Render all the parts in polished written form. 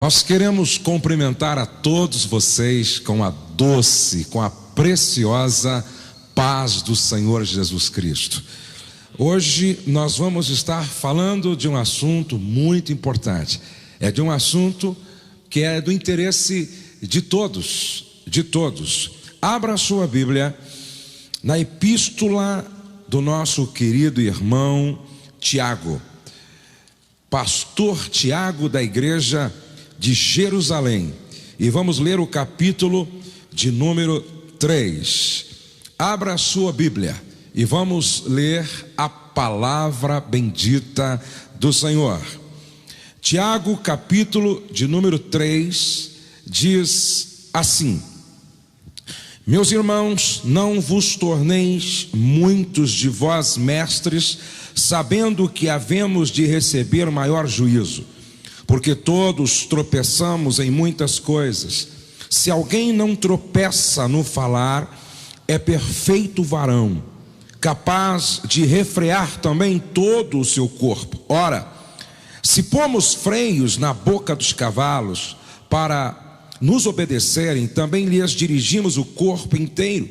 Nós queremos cumprimentar a todos vocês com a doce, com a preciosa paz do Senhor Jesus Cristo. Hoje nós vamos estar falando de um assunto muito importante. É de um assunto que é do interesse de todos, Abra a sua Bíblia na epístola do nosso querido irmão Tiago, pastor Tiago da igreja de Jerusalém, e vamos ler o capítulo de número 3. Abra a sua Bíblia e vamos ler a palavra bendita do Senhor. Tiago, capítulo de número 3, diz assim: Meus irmãos, não vos torneis muitos de vós mestres, sabendo que havemos de receber maior juízo, porque todos tropeçamos em muitas coisas. Se alguém não tropeça no falar, é perfeito varão, capaz de refrear também todo o seu corpo. Ora, se pomos freios na boca dos cavalos para nos obedecerem, também lhes dirigimos o corpo inteiro.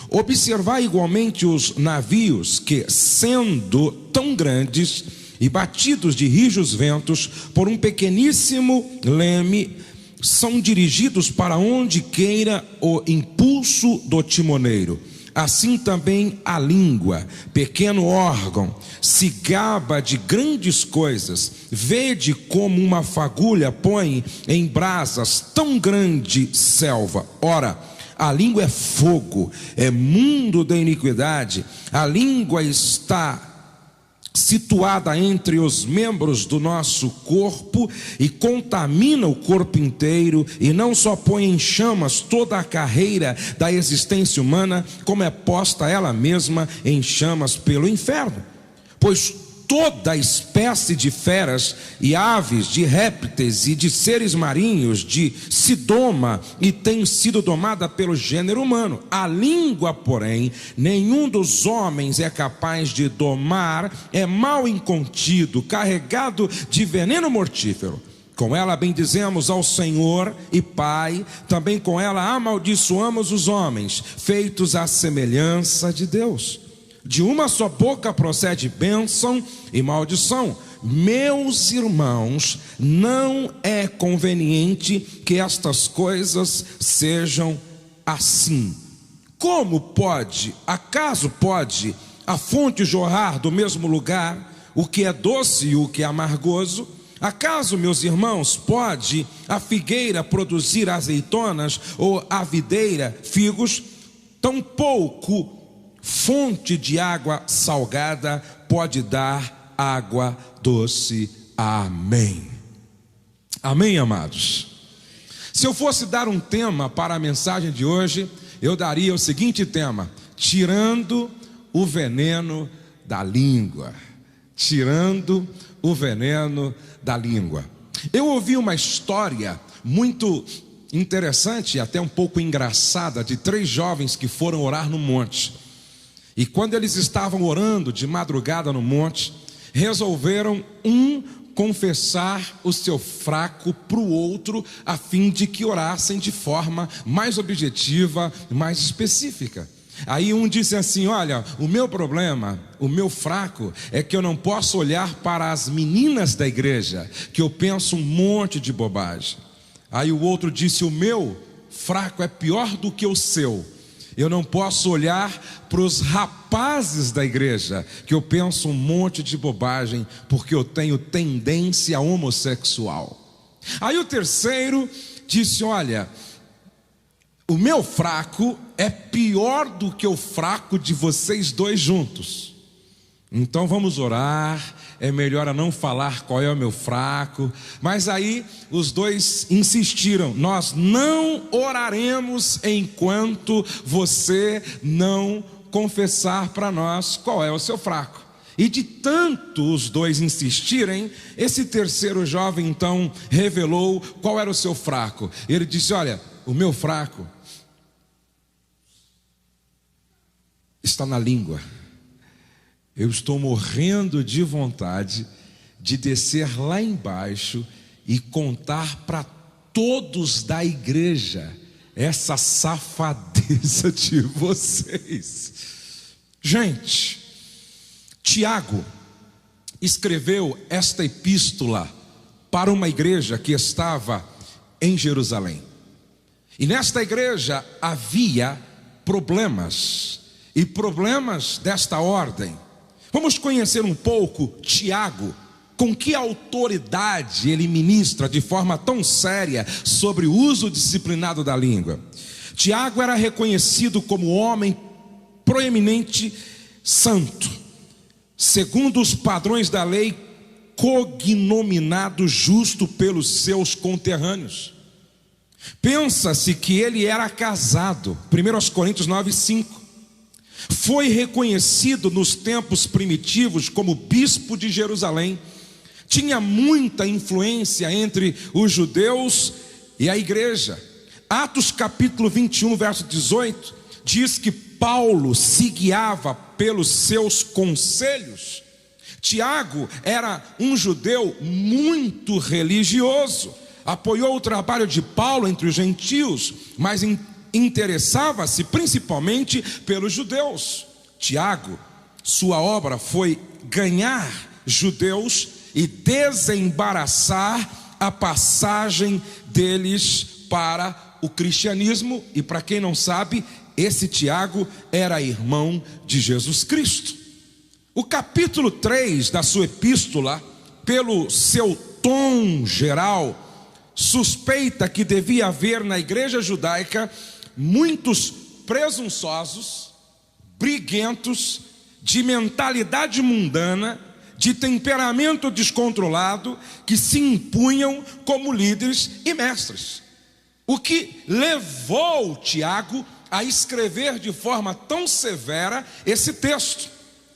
Observai igualmente os navios que, sendo tão grandes e batidos de rijos ventos por um pequeníssimo leme, são dirigidos para onde queira o impulso do timoneiro. Assim também a língua, pequeno órgão, se gaba de grandes coisas. Vede como uma fagulha põe em brasas tão grande selva. Ora, a língua é fogo, é mundo da iniquidade. A língua está situada entre os membros do nosso corpo e contamina o corpo inteiro, e não só põe em chamas toda a carreira da existência humana, como é posta ela mesma em chamas pelo inferno. Pois toda espécie de feras e aves, de répteis e de seres marinhos se doma e tem sido domada pelo gênero humano. A língua, porém, nenhum dos homens é capaz de domar, é mal incontido, carregado de veneno mortífero. Com ela bendizemos ao Senhor e Pai, também com ela amaldiçoamos os homens, feitos à semelhança de Deus. De uma só boca procede bênção e maldição. Meus irmãos, não é conveniente que estas coisas sejam assim. Como pode, acaso pode, a fonte jorrar do mesmo lugar o que é doce e o que é amargoso? Acaso, meus irmãos, pode a figueira produzir azeitonas ou a videira figos? Tampouco fonte de água salgada pode dar água doce. Amém. Amém, amados? Se eu fosse dar um tema para a mensagem de hoje, eu daria o seguinte tema: tirando o veneno da língua. Tirando o veneno da língua. Eu ouvi uma história muito interessante e até um pouco engraçada de 3 jovens que foram orar no monte. E quando eles estavam orando de madrugada no monte, resolveram confessar o seu fraco para o outro, a fim de que orassem de forma mais objetiva, mais específica. Aí um disse assim: olha, o meu problema, o meu fraco, é que eu não posso olhar para as meninas da igreja, que eu penso um monte de bobagem. Aí o outro disse: o meu fraco é pior do que o seu. Eu não posso olhar para os rapazes da igreja, que eu penso um monte de bobagem, porque eu tenho tendência homossexual. Aí o terceiro disse: olha, o meu fraco é pior do que o fraco de vocês dois juntos. Então vamos orar, é melhor eu não falar qual é o meu fraco. Mas aí os dois insistiram: nós não oraremos enquanto você não confessar para nós qual é o seu fraco. E de tanto os dois insistirem, esse terceiro jovem então revelou qual era o seu fraco. Ele disse: olha, o meu fraco está na língua. Eu estou morrendo de vontade de descer lá embaixo e contar para todos da igreja essa safadeza de vocês. Gente, Tiago escreveu esta epístola para uma igreja que estava em Jerusalém. E nesta igreja havia problemas, e problemas desta ordem. Vamos conhecer um pouco Tiago, com que autoridade ele ministra de forma tão séria sobre o uso disciplinado da língua. Tiago era reconhecido como homem proeminente santo, segundo os padrões da lei, cognominado justo pelos seus conterrâneos. Pensa-se que ele era casado, 1 Coríntios 9:5. Foi reconhecido nos tempos primitivos como bispo de Jerusalém. Tinha muita influência entre os judeus e a igreja. Atos capítulo 21, verso 18, diz que Paulo se guiava pelos seus conselhos. Tiago era um judeu muito religioso, apoiou o trabalho de Paulo entre os gentios, mas interessava-se principalmente pelos judeus. Tiago, sua obra foi ganhar judeus e desembaraçar a passagem deles para o cristianismo. E para quem não sabe, esse Tiago era irmão de Jesus Cristo. O capítulo 3 da sua epístola, pelo seu tom geral, suspeita que devia haver na igreja judaica muitos presunçosos, briguentos, de mentalidade mundana, de temperamento descontrolado, que se impunham como líderes e mestres. O que levou Tiago a escrever de forma tão severa esse texto.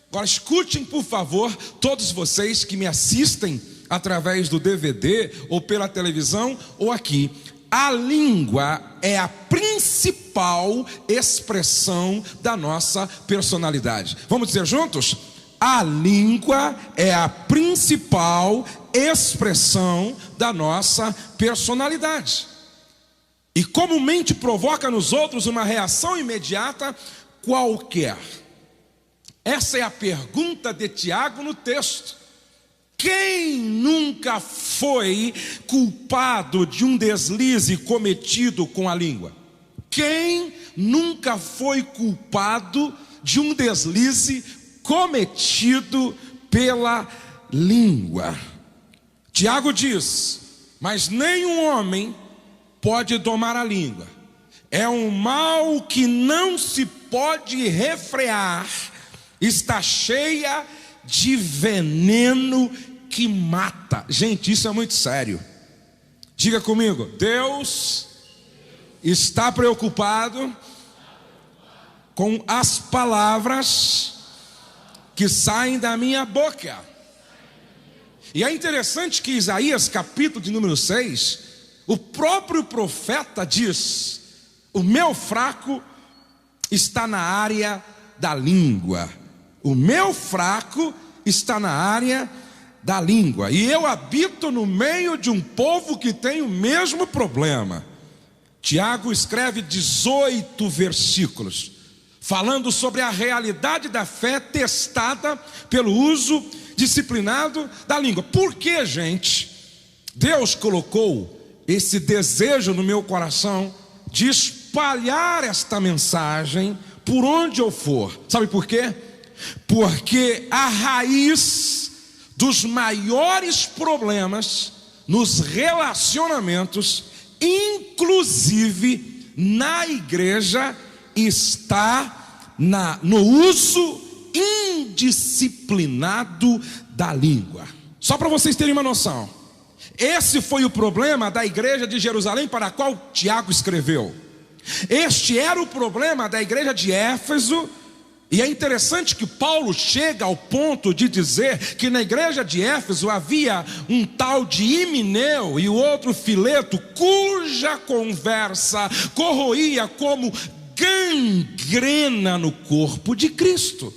Agora escutem, por favor, todos vocês que me assistem através do DVD ou pela televisão ou aqui. A língua é a principal expressão da nossa personalidade. Vamos dizer juntos? A língua é a principal expressão da nossa personalidade. E comumente provoca nos outros uma reação imediata qualquer. Essa é a pergunta de Tiago no texto. Quem nunca foi culpado de um deslize cometido com a língua? Quem nunca foi culpado de um deslize cometido pela língua? Tiago diz: mas nenhum homem pode domar a língua. É um mal que não se pode refrear, está cheia de veneno que mata. Gente, isso é muito sério. Diga comigo: Deus está preocupado com as palavras que saem da minha boca. E é interessante que Isaías, capítulo de número 6, o próprio profeta diz: o meu fraco está na área da língua. O meu fraco está na área da língua. E eu habito no meio de um povo que tem o mesmo problema. Tiago escreve 18 versículos, falando sobre a realidade da fé testada pelo uso disciplinado da língua. Por que, gente, Deus colocou esse desejo no meu coração de espalhar esta mensagem por onde eu for? Sabe por quê? Porque a raiz dos maiores problemas nos relacionamentos, inclusive na igreja, está no uso indisciplinado da língua. Só para vocês terem uma noção, esse foi o problema da igreja de Jerusalém para a qual Tiago escreveu. Este era o problema da igreja de Éfeso. E é interessante que Paulo chega ao ponto de dizer que na igreja de Éfeso havia um tal de Himeneu e o outro Fileto, cuja conversa corroía como gangrena no corpo de Cristo.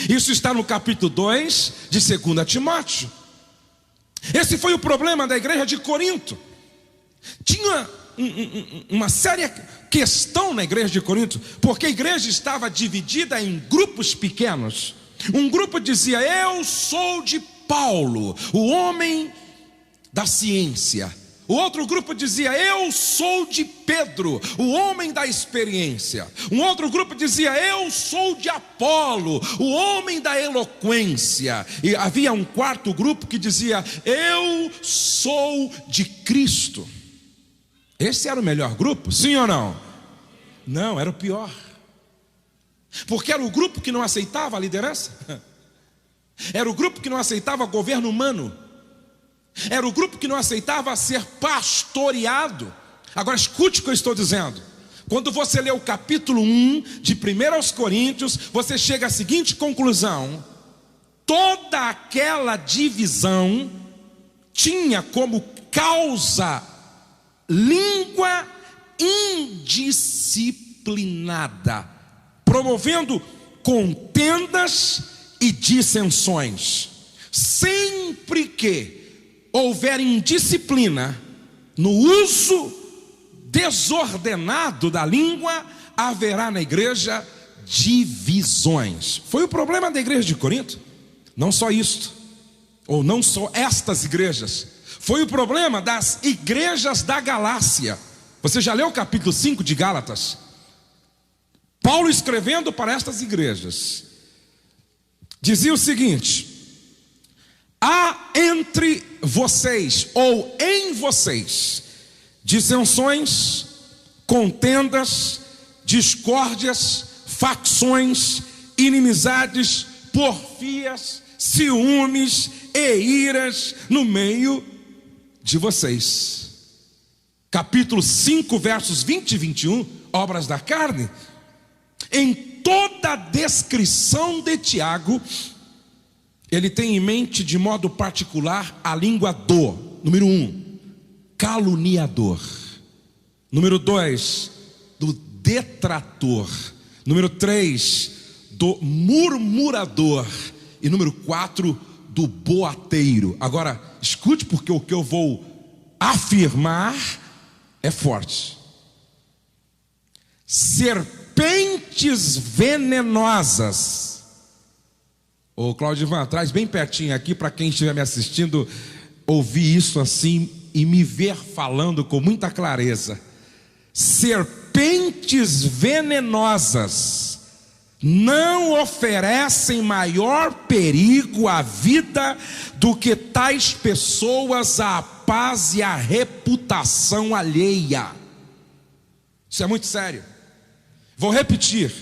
Isso está no capítulo 2 de 2 Timóteo. Esse foi o problema da igreja de Corinto. Tinha uma séria questão na igreja de Corinto, porque a igreja estava dividida em grupos pequenos. Um grupo dizia: eu sou de Paulo, o homem da ciência. O outro grupo dizia: eu sou de Pedro, o homem da experiência. Um outro grupo dizia: eu sou de Apolo, o homem da eloquência. E havia um quarto grupo que dizia: eu sou de Cristo. Esse era o melhor grupo, sim ou não? Não, era o pior. Porque era o grupo que não aceitava a liderança. Era o grupo que não aceitava governo humano. Era o grupo que não aceitava ser pastoreado. Agora escute o que eu estou dizendo. Quando você lê o capítulo 1 de 1 aos Coríntios, você chega à seguinte conclusão: toda aquela divisão tinha como causa língua indisciplinada, promovendo contendas e dissensões. Sempre que houver indisciplina no uso desordenado da língua, haverá na igreja divisões. Foi o problema da igreja de Corinto. Não só isto, ou não só estas igrejas. Foi o problema das igrejas da Galácia. Você já leu o capítulo 5 de Gálatas? Paulo escrevendo para estas igrejas dizia o seguinte: há entre vocês, ou em vocês, dissensões, contendas, discórdias, facções, inimizades, porfias, ciúmes e iras no meio de vocês. Capítulo 5, versos 20 e 21, obras da carne. Em toda a descrição de Tiago, ele tem em mente de modo particular a língua do, número 1, caluniador. Número 2, do detrator. Número 3, do murmurador. E número 4, do boateiro. Agora, escute, porque o que eu vou afirmar é forte. Serpentes venenosas. Ô Claudio Ivan, traz bem pertinho aqui para quem estiver me assistindo ouvir isso assim e me ver falando com muita clareza. Serpentes venenosas não oferecem maior perigo à vida do que tais pessoas à paz e à reputação alheia. Isso é muito sério. Vou repetir: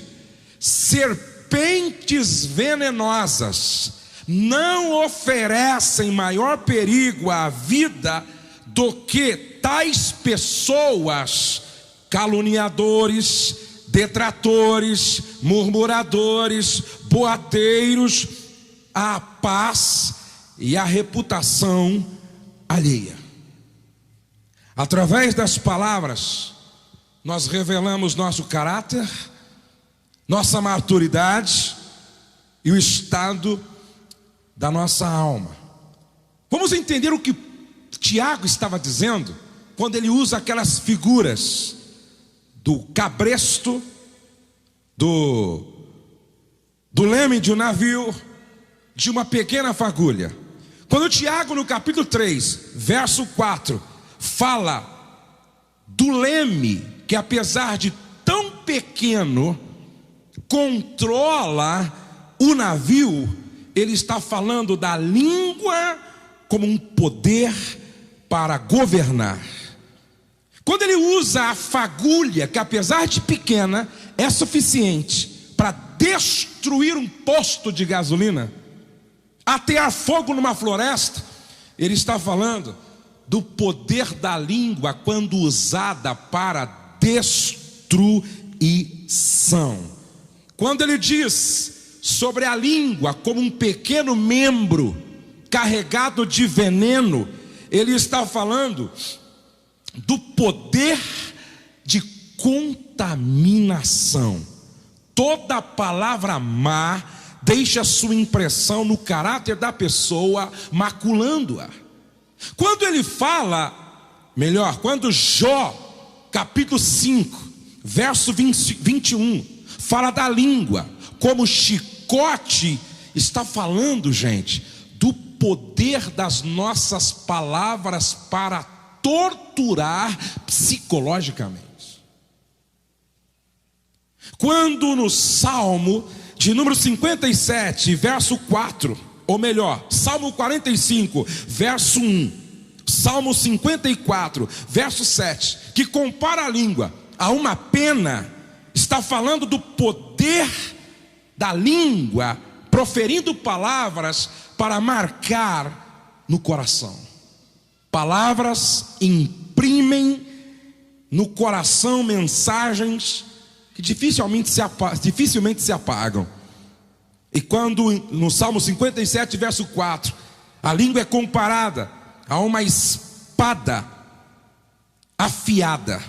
serpentes venenosas não oferecem maior perigo à vida do que tais pessoas, caluniadores, detratores, murmuradores, boateiros, à paz e à reputação alheia. Através das palavras, nós revelamos nosso caráter, nossa maturidade e o estado da nossa alma. Vamos entender o que Tiago estava dizendo quando ele usa aquelas figuras do cabresto, do leme de um navio, de uma pequena fagulha. Quando Tiago, no capítulo 3, verso 4, fala do leme, que apesar de tão pequeno, controla o navio, ele está falando da língua como um poder para governar. Quando ele usa a fagulha, que apesar de pequena, é suficiente para destruir um posto de gasolina, atear fogo numa floresta, ele está falando do poder da língua quando usada para destruição. Quando ele diz sobre a língua como um pequeno membro carregado de veneno, ele está falando do poder de contaminação. Toda palavra má deixa sua impressão no caráter da pessoa, maculando-a. Quando ele fala, melhor, quando Jó, capítulo 5, verso 21, fala da língua como chicote, está falando, gente, do poder das nossas palavras para torturar psicologicamente. Quando no Salmo de número 57, verso 4, ou melhor, Salmo 45, verso 1, Salmo 54, verso 7, que compara a língua a uma pena, está falando do poder da língua, proferindo palavras para marcar no coração. Palavras imprimem no coração mensagens que dificilmente se apagam. E quando no Salmo 57, verso 4, a língua é comparada a uma espada afiada,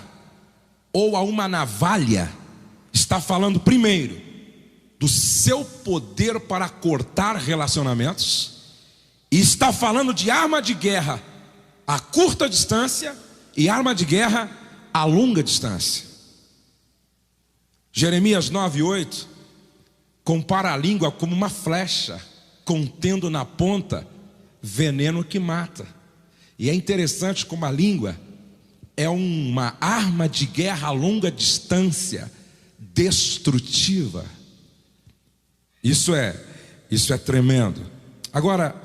ou a uma navalha, está falando primeiro do seu poder para cortar relacionamentos, e está falando de arma de guerra a curta distância e arma de guerra a longa distância. Jeremias 9:8 compara a língua como uma flecha, contendo na ponta veneno que mata. E é interessante como a língua é uma arma de guerra a longa distância, destrutiva. Isso é tremendo. Agora,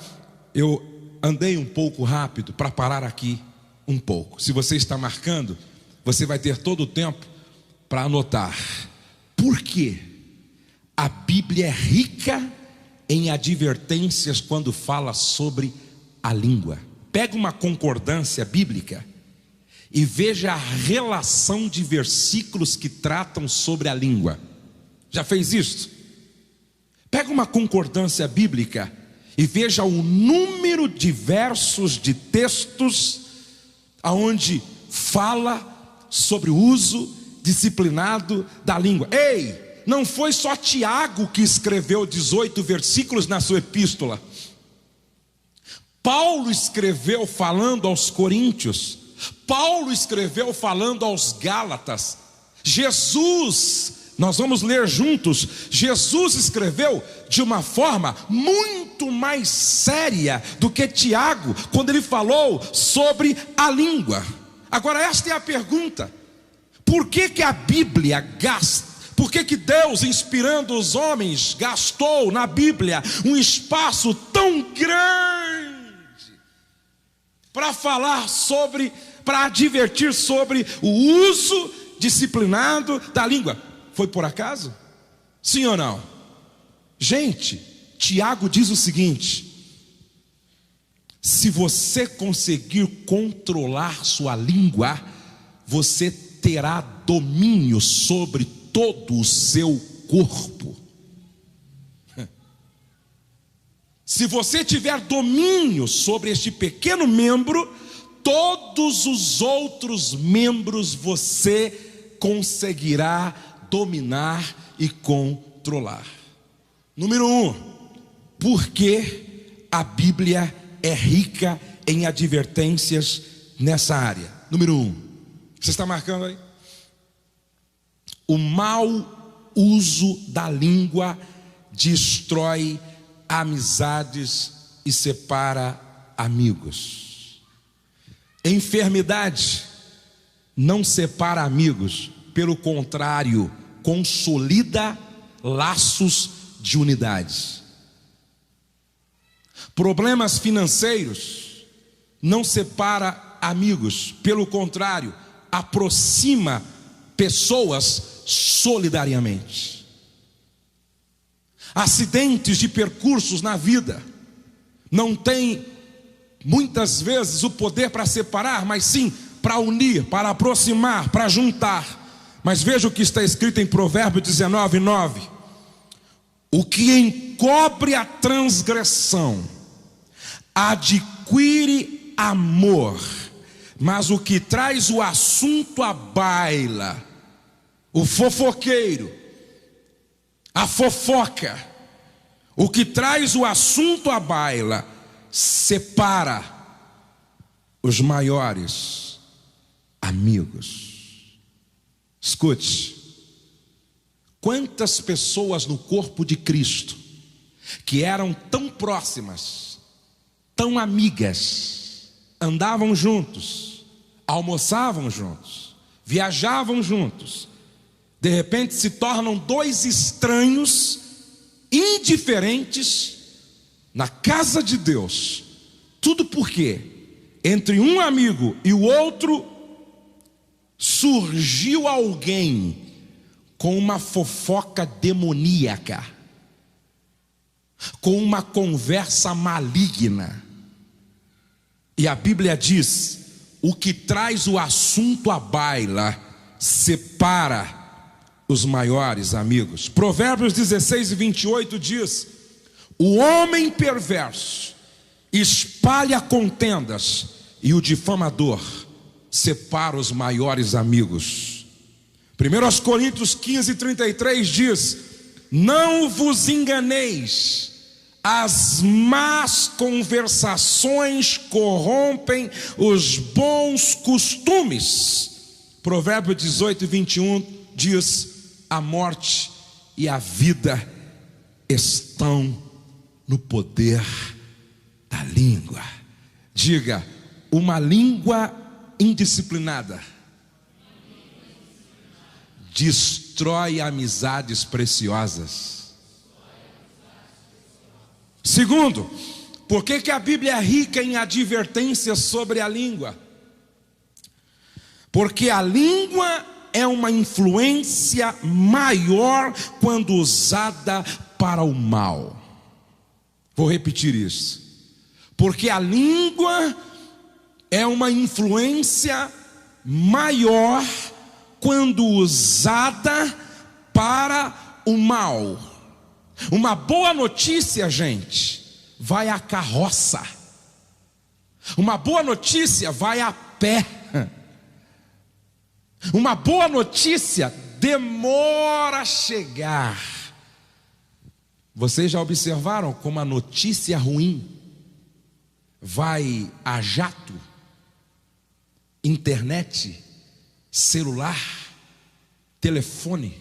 eu andei um pouco rápido para parar aqui um pouco. Se você está marcando, você vai ter todo o tempo para anotar. Por quê? A Bíblia é rica em advertências quando fala sobre a língua. Pega uma concordância bíblica e veja a relação de versículos que tratam sobre a língua. Já fez isso? Pega uma concordância bíblica e veja o número de versos de textos aonde fala sobre o uso disciplinado da língua. Ei, não foi só Tiago que escreveu 18 versículos na sua epístola. Paulo escreveu falando aos Coríntios. Paulo escreveu falando aos Gálatas. Jesus, nós vamos ler juntos, Jesus escreveu de uma forma muito mais séria do que Tiago, quando ele falou sobre a língua. Agora esta é a pergunta: por que a Bíblia gasta? Por que Deus, inspirando os homens, gastou na Bíblia um espaço tão grande para falar sobre, para advertir sobre o uso disciplinado da língua? Foi por acaso? Sim ou não? Gente, Tiago diz o seguinte: se você conseguir controlar sua língua, você terá domínio sobre todo o seu corpo. Se você tiver domínio sobre este pequeno membro, todos os outros membros você conseguirá dominar e controlar. Número 1, porque a Bíblia é rica em advertências nessa área. Número 1, você está marcando aí? O mau uso da língua destrói amizades e separa amigos. Enfermidade não separa amigos, pelo contrário, consolida laços de unidade. Problemas financeiros não separa amigos, pelo contrário, aproxima pessoas solidariamente. Acidentes de percursos na vida não tem muitas vezes o poder para separar, mas sim para unir, para aproximar, para juntar. Mas veja o que está escrito em Provérbios 19:9: o que encobre a transgressão adquire amor, mas o que traz o assunto à baila, o fofoqueiro, a fofoca, o que traz o assunto à baila, separa os maiores amigos. Escute, quantas pessoas no corpo de Cristo que eram tão próximas, tão amigas, andavam juntos, almoçavam juntos, viajavam juntos, de repente se tornam dois estranhos, indiferentes, na casa de Deus. Tudo porque entre um amigo e o outro surgiu alguém com uma fofoca demoníaca, com uma conversa maligna. E a Bíblia diz: o que traz o assunto à baila separa os maiores amigos. Provérbios 16:28 diz: o homem perverso espalha contendas, e o difamador separa os maiores amigos. 1 Coríntios 15:33 diz: não vos enganeis, as más conversações corrompem os bons costumes. Provérbio 18:21 diz: a morte e a vida estão no poder da língua. Diga: uma língua indisciplinada destrói amizades preciosas. Segundo, por que a Bíblia é rica em advertências sobre a língua? Porque a língua é uma influência maior quando usada para o mal. Vou repetir isso. Porque a língua é uma influência maior quando usada para o mal. Uma boa notícia, gente, vai à carroça. Uma boa notícia vai a pé. Uma boa notícia demora a chegar. Vocês já observaram como a notícia ruim vai a jato, internet, celular, telefone,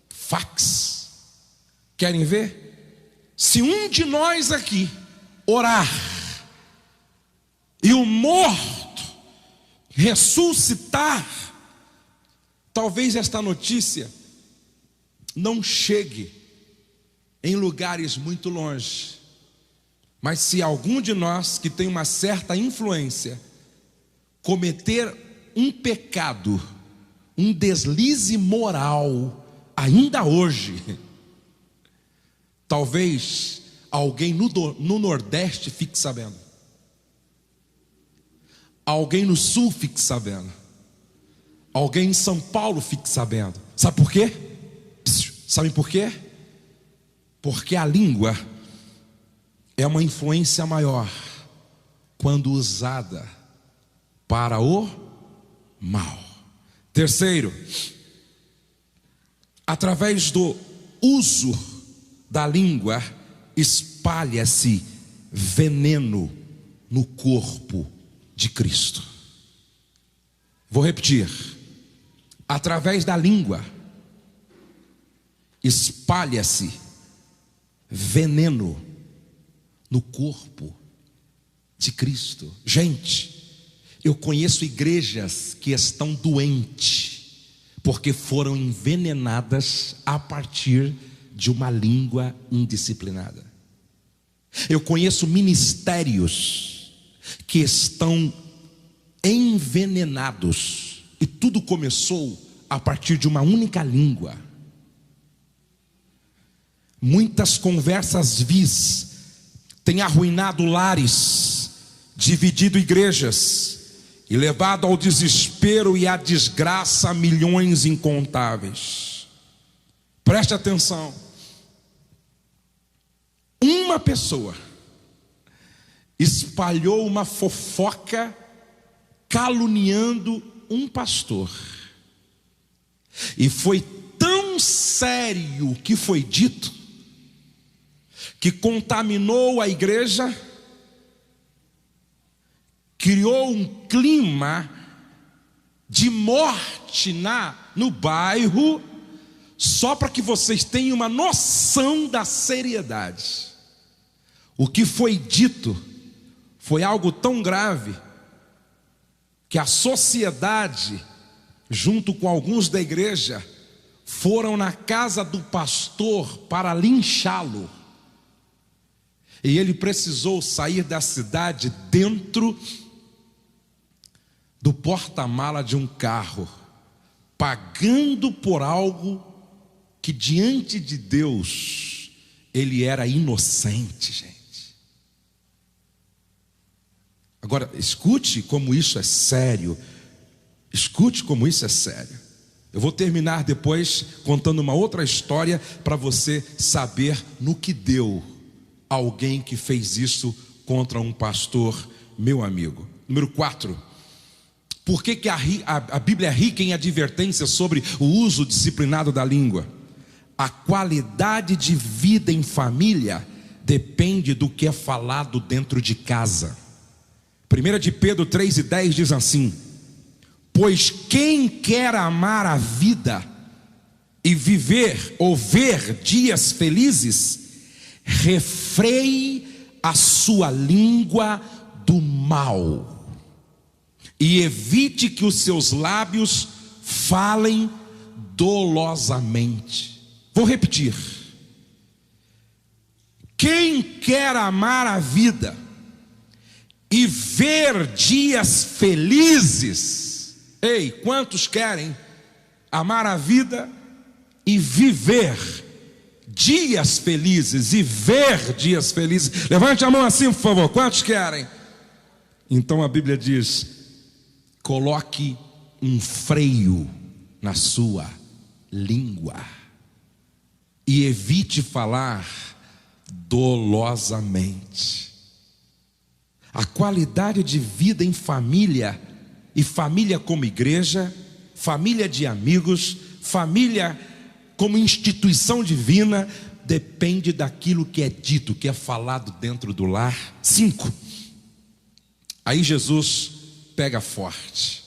fax? Querem ver? Se um de nós aqui orar e o morto ressuscitar, talvez esta notícia não chegue em lugares muito longe. Mas se algum de nós que tem uma certa influência cometer um pecado, um deslize moral, ainda hoje, talvez alguém no Nordeste fique sabendo, alguém no Sul fique sabendo, alguém em São Paulo fique sabendo. Sabe por quê? Sabem por quê? Porque a língua é uma influência maior quando usada para o mal. Terceiro, através do uso da língua, espalha-se veneno no corpo de Cristo. Vou repetir. Através da língua, espalha-se veneno no corpo de Cristo. Gente, eu conheço igrejas que estão doentes porque foram envenenadas a partir de uma língua indisciplinada. Eu conheço ministérios que estão envenenados, e tudo começou a partir de uma única língua. Muitas conversas vis têm arruinado lares, dividido igrejas e levado ao desespero e à desgraça milhões incontáveis. Preste atenção. Uma pessoa espalhou uma fofoca caluniando um pastor, e foi tão sério o que foi dito que contaminou a igreja, criou um clima de morte no bairro, só para que vocês tenham uma noção da seriedade. O que foi dito foi algo tão grave que a sociedade, junto com alguns da igreja, foram na casa do pastor para linchá-lo. E ele precisou sair da cidade dentro do porta-mala de um carro, pagando por algo que diante de Deus ele era inocente, gente. Agora, escute como isso é sério. Escute como isso é sério. Eu vou terminar depois contando uma outra história para você saber no que deu alguém que fez isso contra um pastor, meu amigo. Número 4. Por que a Bíblia é rica em advertências sobre o uso disciplinado da língua? A qualidade de vida em família depende do que é falado dentro de casa. 1 de Pedro 3:10 diz assim: pois quem quer amar a vida e viver ou ver dias felizes, refreie a sua língua do mal e evite que os seus lábios falem dolosamente. Vou repetir: quem quer amar a vida e ver dias felizes, ei, quantos querem amar a vida e viver dias felizes e ver dias felizes? Levante a mão assim, por favor. Quantos querem? Então a Bíblia diz: coloque um freio na sua língua e evite falar dolosamente. A qualidade de vida em família, e família como igreja, família de amigos, família como instituição divina, depende daquilo que é dito, que é falado dentro do lar. 5. Aí Jesus pega forte.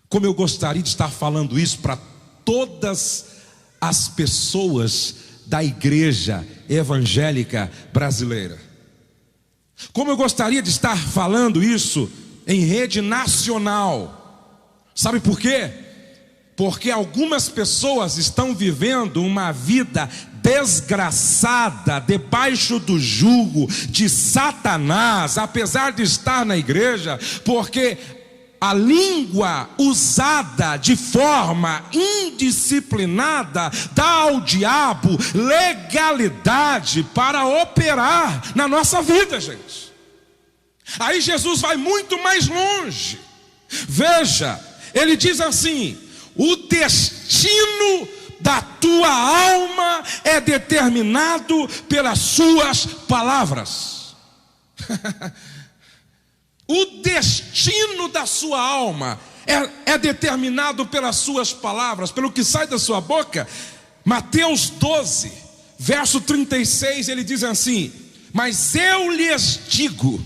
Como eu gostaria de estar falando isso para todas as pessoas da igreja evangélica brasileira. Como eu gostaria de estar falando isso em rede nacional. Sabe por quê? Porque algumas pessoas estão vivendo uma vida desgraçada, debaixo do jugo de Satanás, apesar de estar na igreja, porque a língua usada de forma indisciplinada dá ao diabo legalidade para operar na nossa vida, gente. Aí Jesus vai muito mais longe. Veja, ele diz assim: o destino da tua alma é determinado pelas suas palavras. O destino da sua alma é determinado pelas suas palavras, pelo que sai da sua boca. Mateus 12, verso 36, ele diz assim: mas eu lhes digo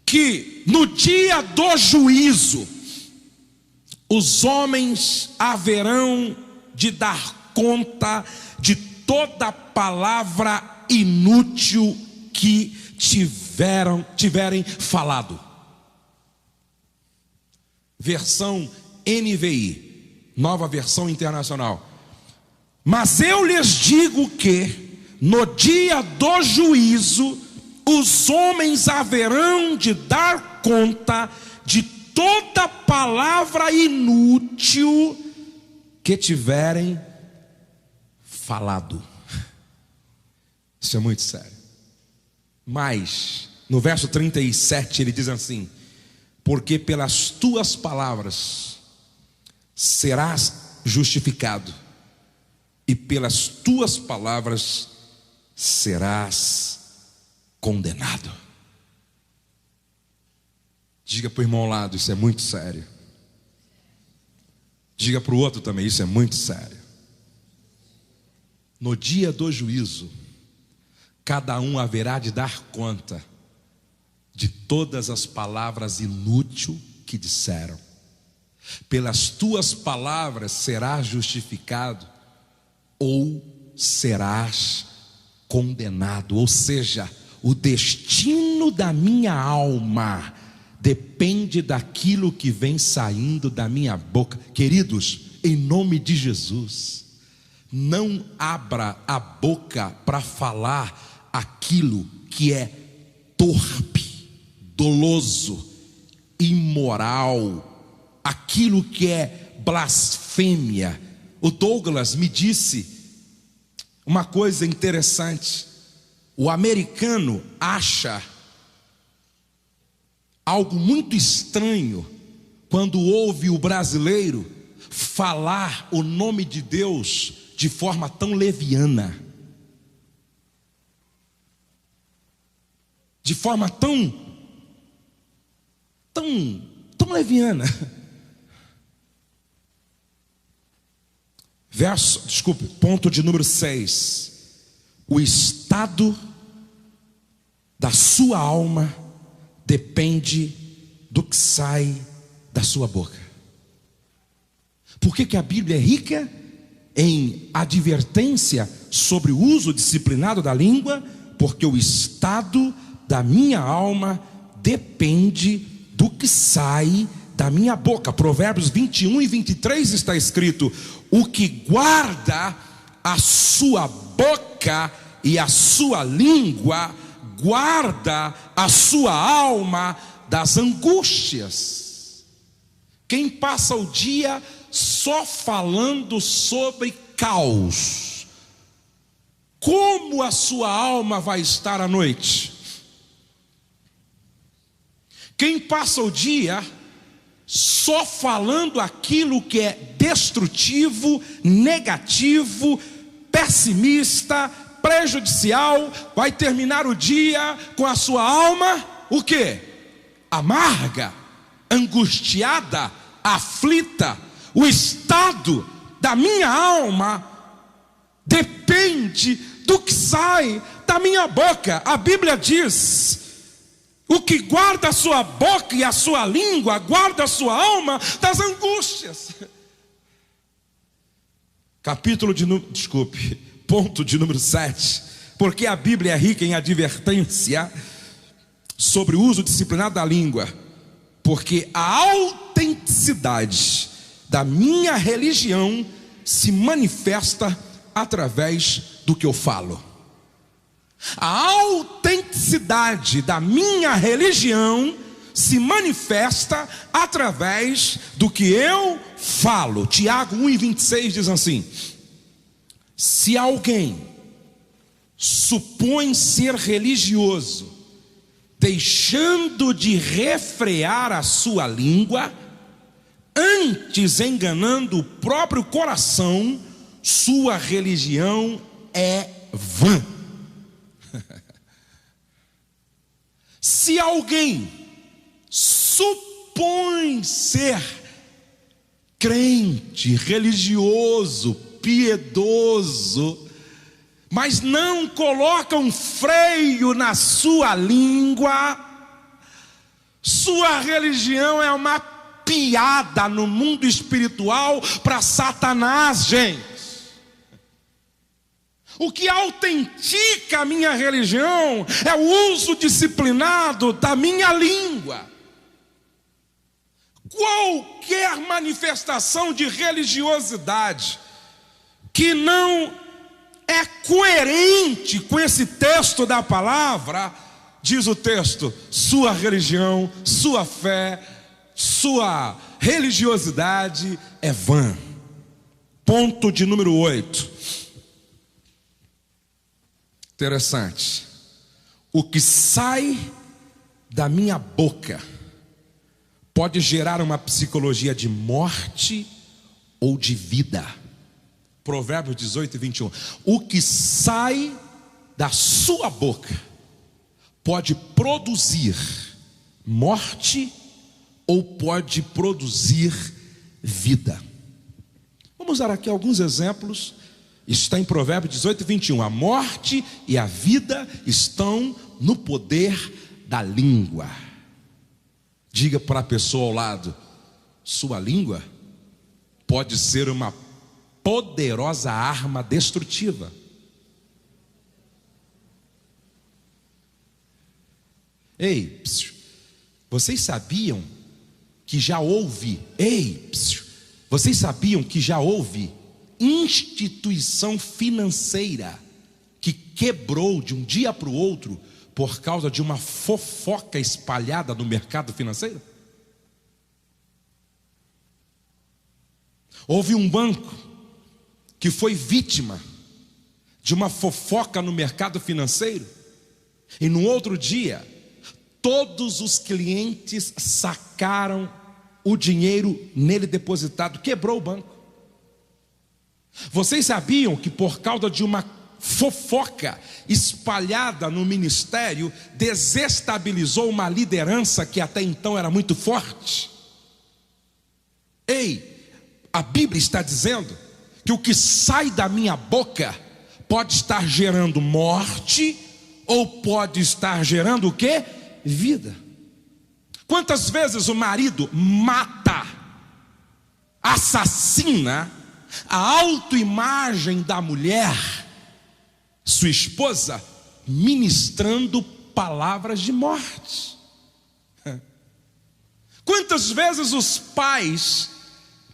que no dia do juízo os homens haverão de dar conta de toda palavra inútil que tiverem falado. Versão NVI, Nova Versão Internacional. Mas eu lhes digo que no dia do juízo os homens haverão de dar conta de toda palavra inútil que tiverem falado. Isso é muito sério. Mas no verso 37 ele diz assim: porque pelas tuas palavras serás justificado, e pelas tuas palavras serás condenado. Diga para o irmão ao lado: isso é muito sério. Diga para o outro também: isso é muito sério. No dia do juízo, cada um haverá de dar conta de todas as palavras inúteis que disseram. Pelas tuas palavras serás justificado ou serás condenado. Ou seja, o destino da minha alma depende daquilo que vem saindo da minha boca. Queridos, em nome de Jesus, não abra a boca para falar aquilo que é torpe, doloso, imoral, aquilo que é blasfêmia. O Douglas me disse uma coisa interessante. O americano acha algo muito estranho quando ouve o brasileiro falar o nome de Deus de forma tão leviana, de forma tão leviana. Ponto de número 6. O estado da sua alma depende do que sai da sua boca. Por que a Bíblia é rica em advertência sobre o uso disciplinado da língua? Porque o estado da minha alma depende do que sai da minha boca. Provérbios 21 e 23 está escrito: o que guarda a sua boca e a sua língua, guarda a sua alma das angústias. Quem passa o dia só falando sobre caos, como a sua alma vai estar à noite? Quem passa o dia só falando aquilo que é destrutivo, negativo, pessimista, prejudicial, vai terminar o dia com a sua alma, o quê? Amarga, angustiada, aflita. O estado da minha alma depende do que sai da minha boca. A Bíblia diz: o que guarda a sua boca e a sua língua, guarda a sua alma das angústias. Ponto de número 7. Porque a Bíblia é rica em advertência sobre o uso disciplinado da língua. Porque a autenticidade da minha religião se manifesta através do que eu falo. A autenticidade da minha religião se manifesta através do que eu falo. Tiago 1:26 diz assim: se alguém supõe ser religioso, deixando de refrear a sua língua, antes enganando o próprio coração, sua religião é vã. Se alguém supõe ser crente, religioso, piedoso, mas não coloca um freio na sua língua, sua religião é uma piada no mundo espiritual para Satanás, gente. O que autentica a minha religião é o uso disciplinado da minha língua. Qualquer manifestação de religiosidade que não é coerente com esse texto da palavra, diz o texto, sua religião, sua fé, sua religiosidade é vã. Ponto de número 8. Interessante. O que sai da minha boca pode gerar uma psicologia de morte ou de vida. Provérbios 18 e 21. O que sai da sua boca pode produzir morte ou pode produzir vida. Vamos dar aqui alguns exemplos. Está em Provérbios 18 e 21. A morte e a vida estão no poder da língua. Diga para a pessoa ao lado: sua língua pode ser uma poderosa arma destrutiva. Ei, vocês sabiam que já houve, vocês sabiam que já houve instituição financeira que quebrou de um dia para o outro por causa de uma fofoca espalhada no mercado financeiro? Houve um banco que foi vítima de uma fofoca no mercado financeiro, e no outro dia todos os clientes sacaram o dinheiro nele depositado, quebrou o banco. Vocês sabiam que por causa de uma fofoca espalhada no ministério, desestabilizou uma liderança que até então era muito forte? Ei, a Bíblia está dizendo que o que sai da minha boca pode estar gerando morte ou pode estar gerando o quê? Vida. Quantas vezes o marido mata, assassina a autoimagem da mulher, sua esposa, ministrando palavras de morte? Quantas vezes os pais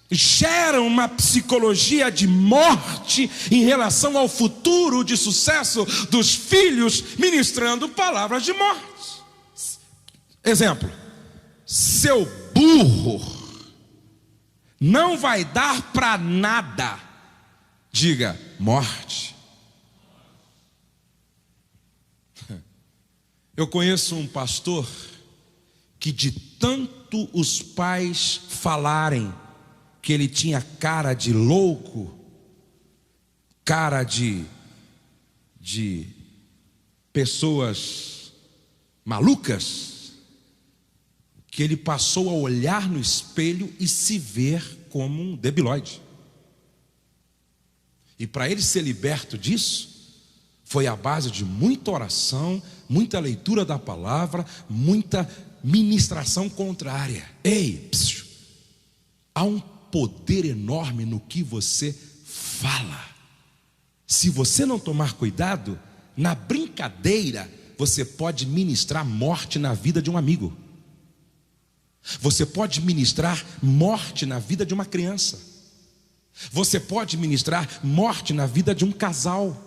geram uma psicologia de morte em relação ao futuro de sucesso dos filhos, ministrando palavras de morte? Exemplo: seu burro não vai dar para nada. Diga: morte. Eu conheço um pastor que, de tanto os pais falarem que ele tinha cara de louco, cara de pessoas malucas, que ele passou a olhar no espelho e se ver como um debilóide. E para ele ser liberto disso, foi à base de muita oração, muita leitura da palavra, muita ministração contrária. Ei, há um poder enorme no que você fala. Se você não tomar cuidado, na brincadeira, você pode ministrar morte na vida de um amigo. Você pode ministrar morte na vida de uma criança. Você pode ministrar morte na vida de um casal.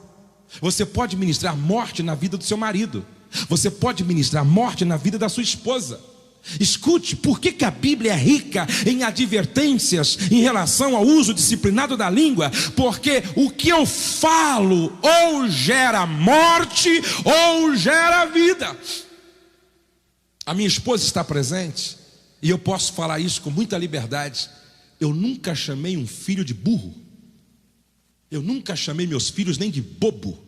Você pode ministrar morte na vida do seu marido. Você pode ministrar morte na vida da sua esposa. Escute, por que a Bíblia é rica em advertências em relação ao uso disciplinado da língua? Porque o que eu falo ou gera morte ou gera vida. A minha esposa está presente e eu posso falar isso com muita liberdade. Eu nunca chamei um filho de burro. Eu nunca chamei meus filhos nem de bobo.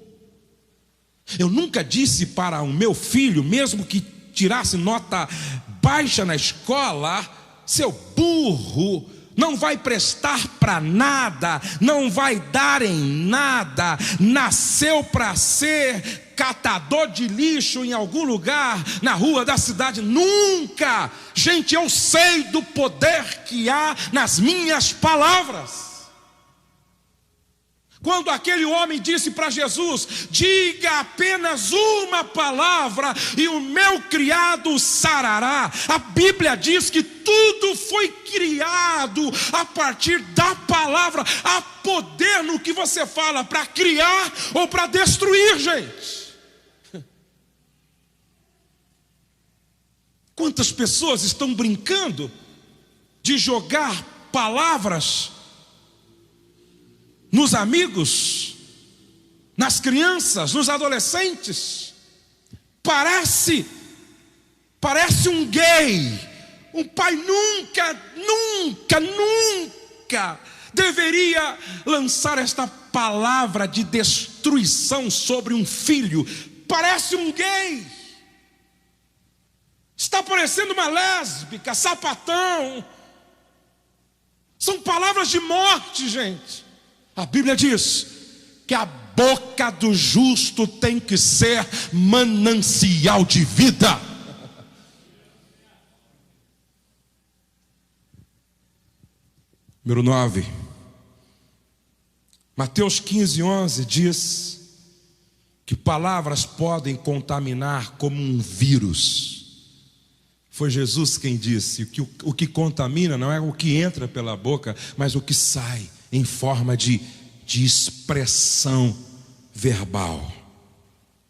Eu nunca disse para o meu filho, mesmo que tirasse nota baixa na escola: seu burro, não vai prestar para nada, não vai dar em nada, nasceu para ser catador de lixo em algum lugar na rua da cidade. Nunca. Gente, eu sei do poder que há nas minhas palavras. Quando aquele homem disse para Jesus: diga apenas uma palavra e o meu criado sarará. A Bíblia diz que tudo foi criado a partir da palavra. Há poder no que você fala para criar ou para destruir, gente. Quantas pessoas estão brincando de jogar palavras nos amigos, nas crianças, nos adolescentes? Parece um gay. Um pai nunca deveria lançar esta palavra de destruição sobre um filho. Parece um gay. Está parecendo uma lésbica, sapatão. São palavras de morte, gente. A Bíblia diz que a boca do justo tem que ser manancial de vida. Número 9. Mateus 15:11 diz que palavras podem contaminar como um vírus. Foi Jesus quem disse que o que contamina não é o que entra pela boca, mas o que sai em forma de expressão verbal.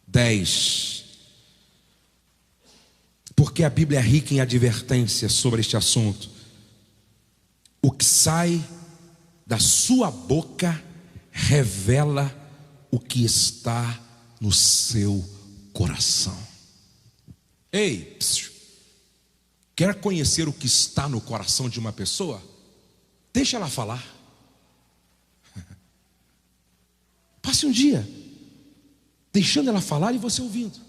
10. Porque a Bíblia é rica em advertências sobre este assunto. O que sai da sua boca revela o que está no seu coração. Ei, quer conhecer o que está no coração de uma pessoa? Deixa ela falar. Passe um dia deixando ela falar e você ouvindo.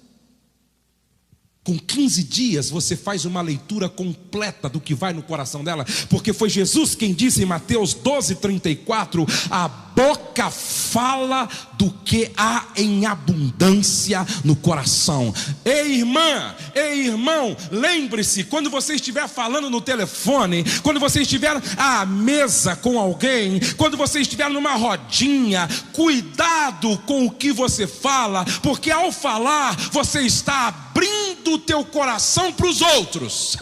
Com 15 dias você faz uma leitura completa do que vai no coração dela, porque foi Jesus quem disse em Mateus 12:34: a boca fala do que há em abundância no coração. Ei irmã, ei irmão, lembre-se, quando você estiver falando no telefone, quando você estiver à mesa com alguém, quando você estiver numa rodinha, cuidado com o que você fala, porque ao falar você está abrindo o teu coração para os outros.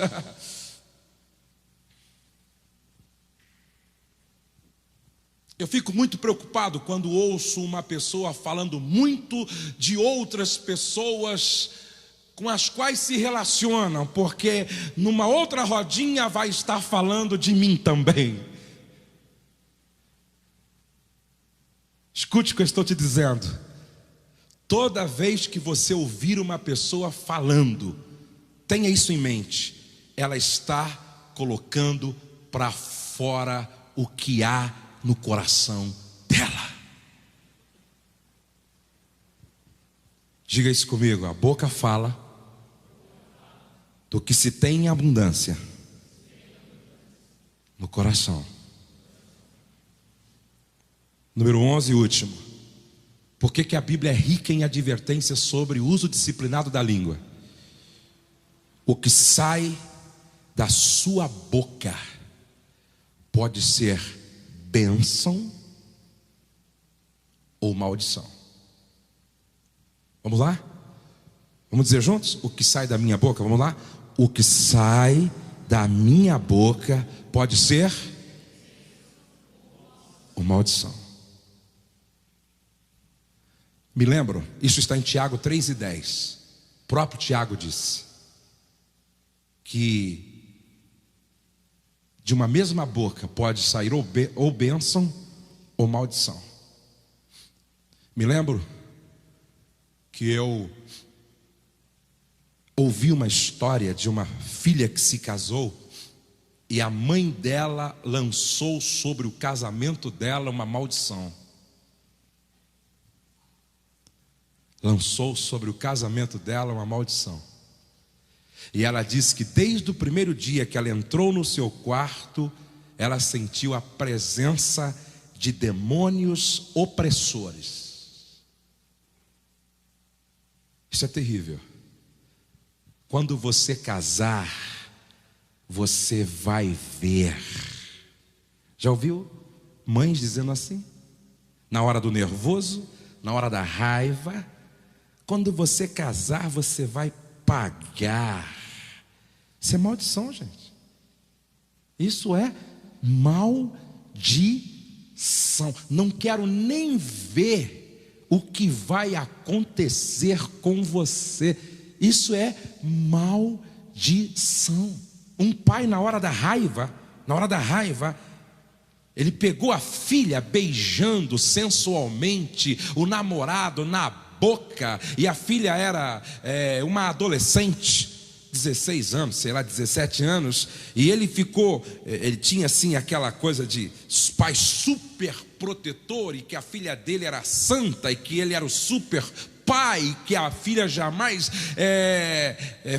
Eu fico muito preocupado quando ouço uma pessoa falando muito de outras pessoas com as quais se relacionam, porque numa outra rodinha vai estar falando de mim também. Escute o que eu estou te dizendo. Toda vez que você ouvir uma pessoa falando, tenha isso em mente: ela está colocando para fora o que há no coração dela. Diga isso comigo: a boca fala do que se tem em abundância no coração. Número 11 e último. Por que a Bíblia é rica em advertências sobre o uso disciplinado da língua? O que sai da sua boca pode ser bênção ou maldição. Vamos lá? Vamos dizer juntos? O que sai da minha boca, vamos lá? O que sai da minha boca pode ser ou maldição. Me lembro, isso está em Tiago 3:10. O próprio Tiago disse que de uma mesma boca pode sair ou bênção ou maldição. Me lembro que eu ouvi uma história de uma filha que se casou e a mãe dela lançou sobre o casamento dela uma maldição. Lançou sobre o casamento dela uma maldição. E ela disse que desde o primeiro dia que ela entrou no seu quarto, ela sentiu a presença de demônios opressores. Isso é terrível. Quando você casar, você vai ver. Já ouviu mães dizendo assim? Na hora do nervoso, na hora da raiva, quando você casar, você vai pagar. Isso é maldição, gente. Isso é maldição. Não quero nem ver o que vai acontecer com você. Isso é maldição. Um pai na hora da raiva, ele pegou a filha beijando sensualmente o namorado na boca, e a filha era uma adolescente, 16 anos, sei lá, 17 anos, e ele tinha assim aquela coisa de pai super protetor, e que a filha dele era santa, e que ele era o super pai, que a filha jamais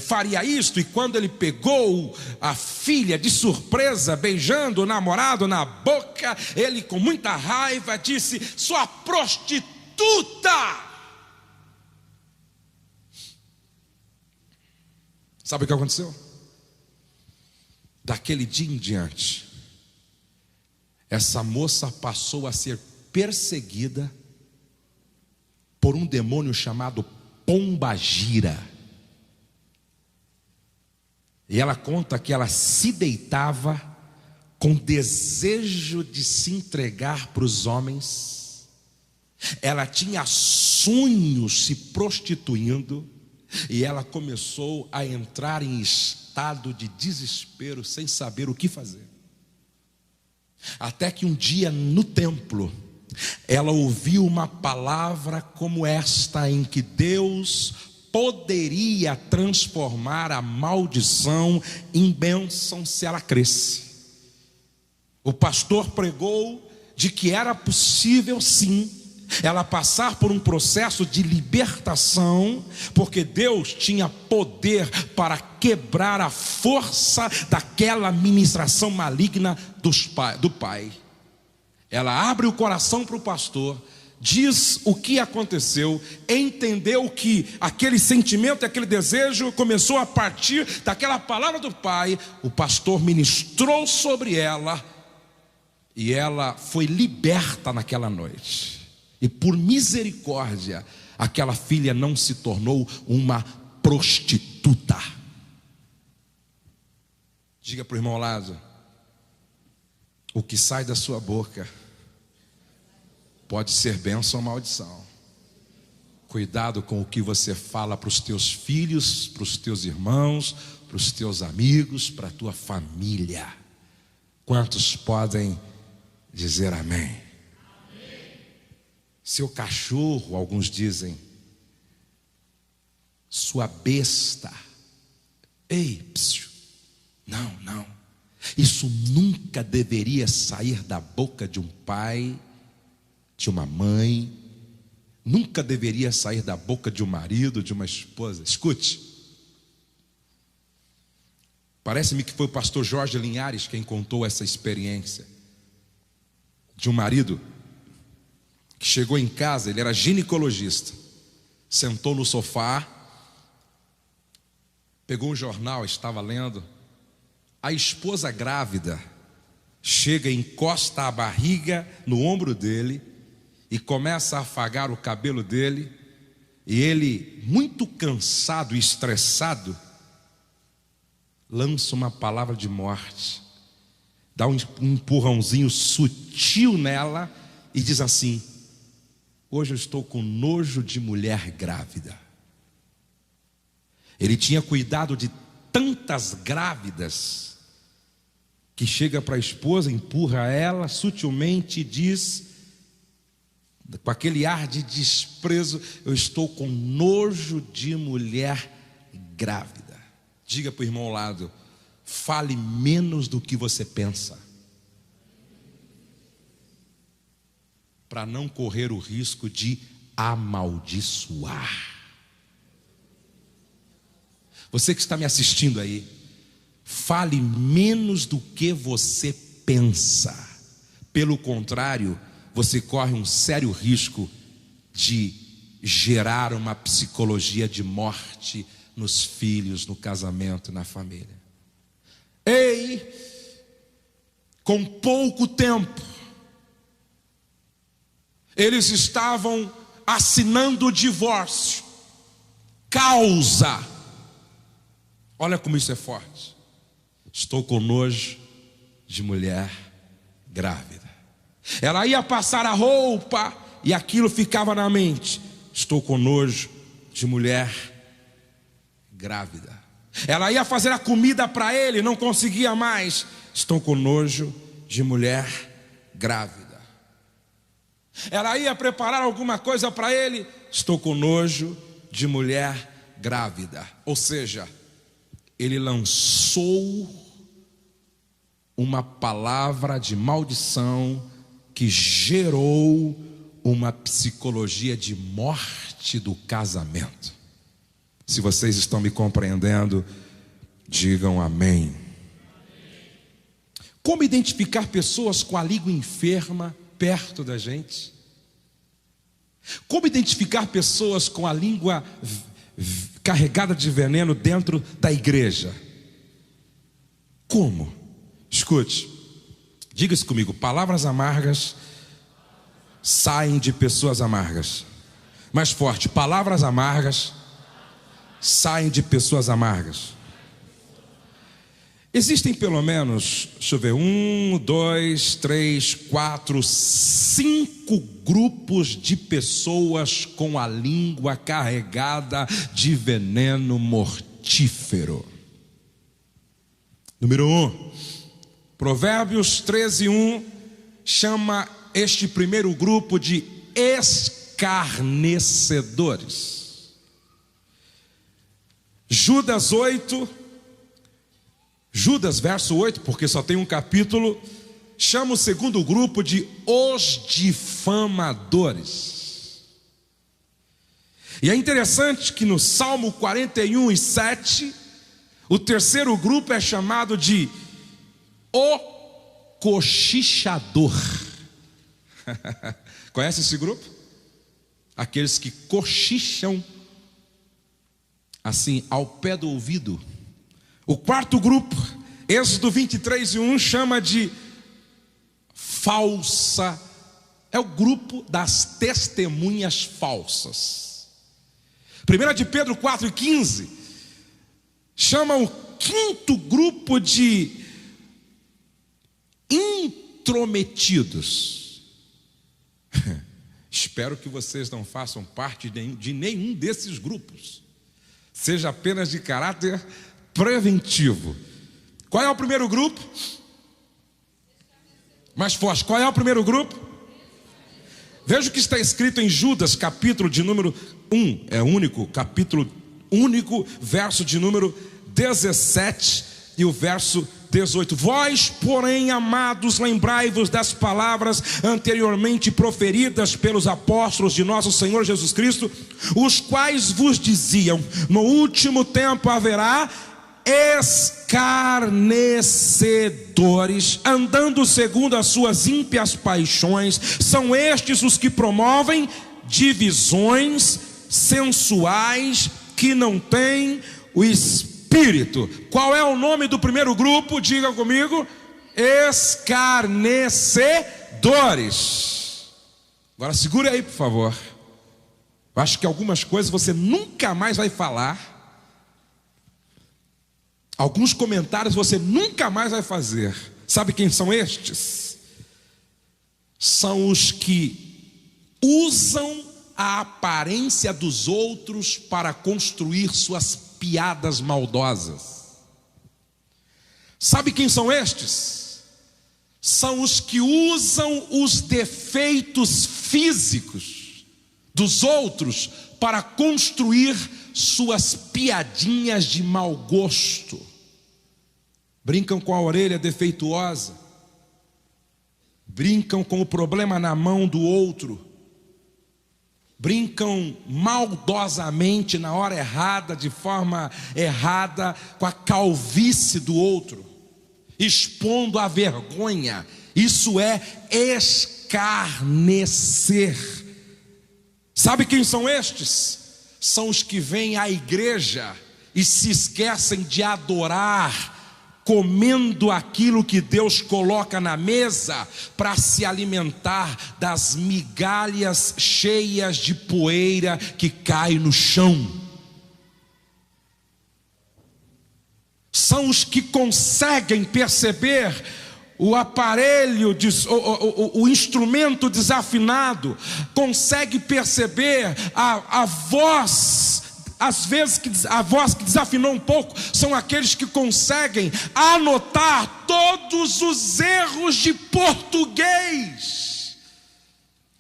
faria isto. E quando ele pegou a filha de surpresa, beijando o namorado na boca, ele com muita raiva disse: sua prostituta! Sabe o que aconteceu? Daquele dia em diante, essa moça passou a ser perseguida por um demônio chamado Pombagira. E ela conta que ela se deitava com desejo de se entregar para os homens. Ela tinha sonhos se prostituindo. E ela começou a entrar em estado de desespero, sem saber o que fazer. Até que um dia no templo, ela ouviu uma palavra como esta, em que Deus poderia transformar a maldição em bênção se ela cresce. O pastor pregou de que era possível sim ela passar por um processo de libertação, porque Deus tinha poder para quebrar a força daquela ministração maligna do pai. Ela abre o coração para o pastor, diz o que aconteceu, entendeu que aquele sentimento, aquele desejo começou a partir daquela palavra do pai. O pastor ministrou sobre ela e ela foi liberta naquela noite. E por misericórdia, aquela filha não se tornou uma prostituta. Diga para o irmão Lázaro: o que sai da sua boca pode ser bênção ou maldição. Cuidado com o que você fala para os teus filhos, para os teus irmãos, para os teus amigos, para a tua família. Quantos podem dizer amém? Seu cachorro, alguns dizem, sua besta. Ei, psiu. Não. Isso nunca deveria sair da boca de um pai, de uma mãe. Nunca deveria sair da boca de um marido, de uma esposa. Escute. Parece-me que foi o pastor Jorge Linhares quem contou essa experiência de um marido que chegou em casa. Ele era ginecologista, sentou no sofá, pegou um jornal, estava lendo. A esposa grávida chega, encosta a barriga no ombro dele e começa a afagar o cabelo dele. E ele, muito cansado e estressado, lança uma palavra de morte, dá um empurrãozinho sutil nela e diz assim: hoje eu estou com nojo de mulher grávida. Ele tinha cuidado de tantas grávidas que chega para a esposa, empurra ela sutilmente e diz, com aquele ar de desprezo: eu estou com nojo de mulher grávida. Diga para o irmão ao lado: fale menos do que você pensa, para não correr o risco de amaldiçoar. Você que está me assistindo aí, fale menos do que você pensa. Pelo contrário, você corre um sério risco de gerar uma psicologia de morte nos filhos, no casamento, na família. Ei, com pouco tempo, eles estavam assinando o divórcio. Causa. Olha como isso é forte. Estou com nojo de mulher grávida. Ela ia passar a roupa e aquilo ficava na mente: estou com nojo de mulher grávida. Ela ia fazer a comida para ele, não conseguia mais: estou com nojo de mulher grávida. Ela ia preparar alguma coisa para ele: estou com nojo de mulher grávida. Ou seja, ele lançou uma palavra de maldição que gerou uma psicologia de morte do casamento. Se vocês estão me compreendendo, digam amém. Como identificar pessoas com a língua enferma perto da gente? Como identificar pessoas com a língua carregada de veneno dentro da igreja? Como? Escute, Diga isso comigo: palavras amargas saem de pessoas amargas. Mais forte: palavras amargas saem de pessoas amargas. Existem pelo menos, deixa eu ver, 1, 2, 3, 4, 5 grupos de pessoas com a língua carregada de veneno mortífero. Número 1, Provérbios 13:1 chama este primeiro grupo de escarnecedores. Judas, verso 8, porque só tem um capítulo, chama o segundo grupo de os difamadores. E é interessante que no Salmo 41:7, o terceiro grupo é chamado de o cochichador. Conhece esse grupo? Aqueles que cochicham assim ao pé do ouvido. O quarto grupo, Êxodo 23:1, chama de falsa. É o grupo das testemunhas falsas. 1 de Pedro 4:15 chama o quinto grupo de intrometidos. Espero que vocês não façam parte de nenhum desses grupos. Seja apenas de caráter preventivo. Qual é o primeiro grupo? Mais forte, qual é o primeiro grupo? Veja o que está escrito em Judas, capítulo de número 1, é único, capítulo único, verso de número 17 e o verso 18. Vós, porém, amados, lembrai-vos das palavras anteriormente proferidas pelos apóstolos de nosso Senhor Jesus Cristo, os quais vos diziam: no último tempo haverá escarnecedores, andando segundo as suas ímpias paixões. São estes os que promovem divisões sensuais, que não têm o Espírito. Qual é o nome do primeiro grupo? Diga comigo: escarnecedores. Agora segure aí, por favor. Eu acho que algumas coisas você nunca mais vai falar. Alguns comentários você nunca mais vai fazer. Sabe quem são estes? São os que usam a aparência dos outros para construir suas piadas maldosas. Sabe quem são estes? São os que usam os defeitos físicos dos outros para construir suas piadinhas de mau gosto. Brincam com a orelha defeituosa, brincam com o problema na mão do outro, brincam maldosamente na hora errada, de forma errada, com a calvície do outro, expondo a vergonha. Isso é escarnecer. Sabe quem são estes? São os que vêm à igreja e se esquecem de adorar, comendo aquilo que Deus coloca na mesa, para se alimentar das migalhas cheias de poeira que cai no chão. São os que conseguem perceber o aparelho, o instrumento desafinado, consegue perceber a voz, às vezes a voz que desafinou um pouco. São aqueles que conseguem anotar todos os erros de português.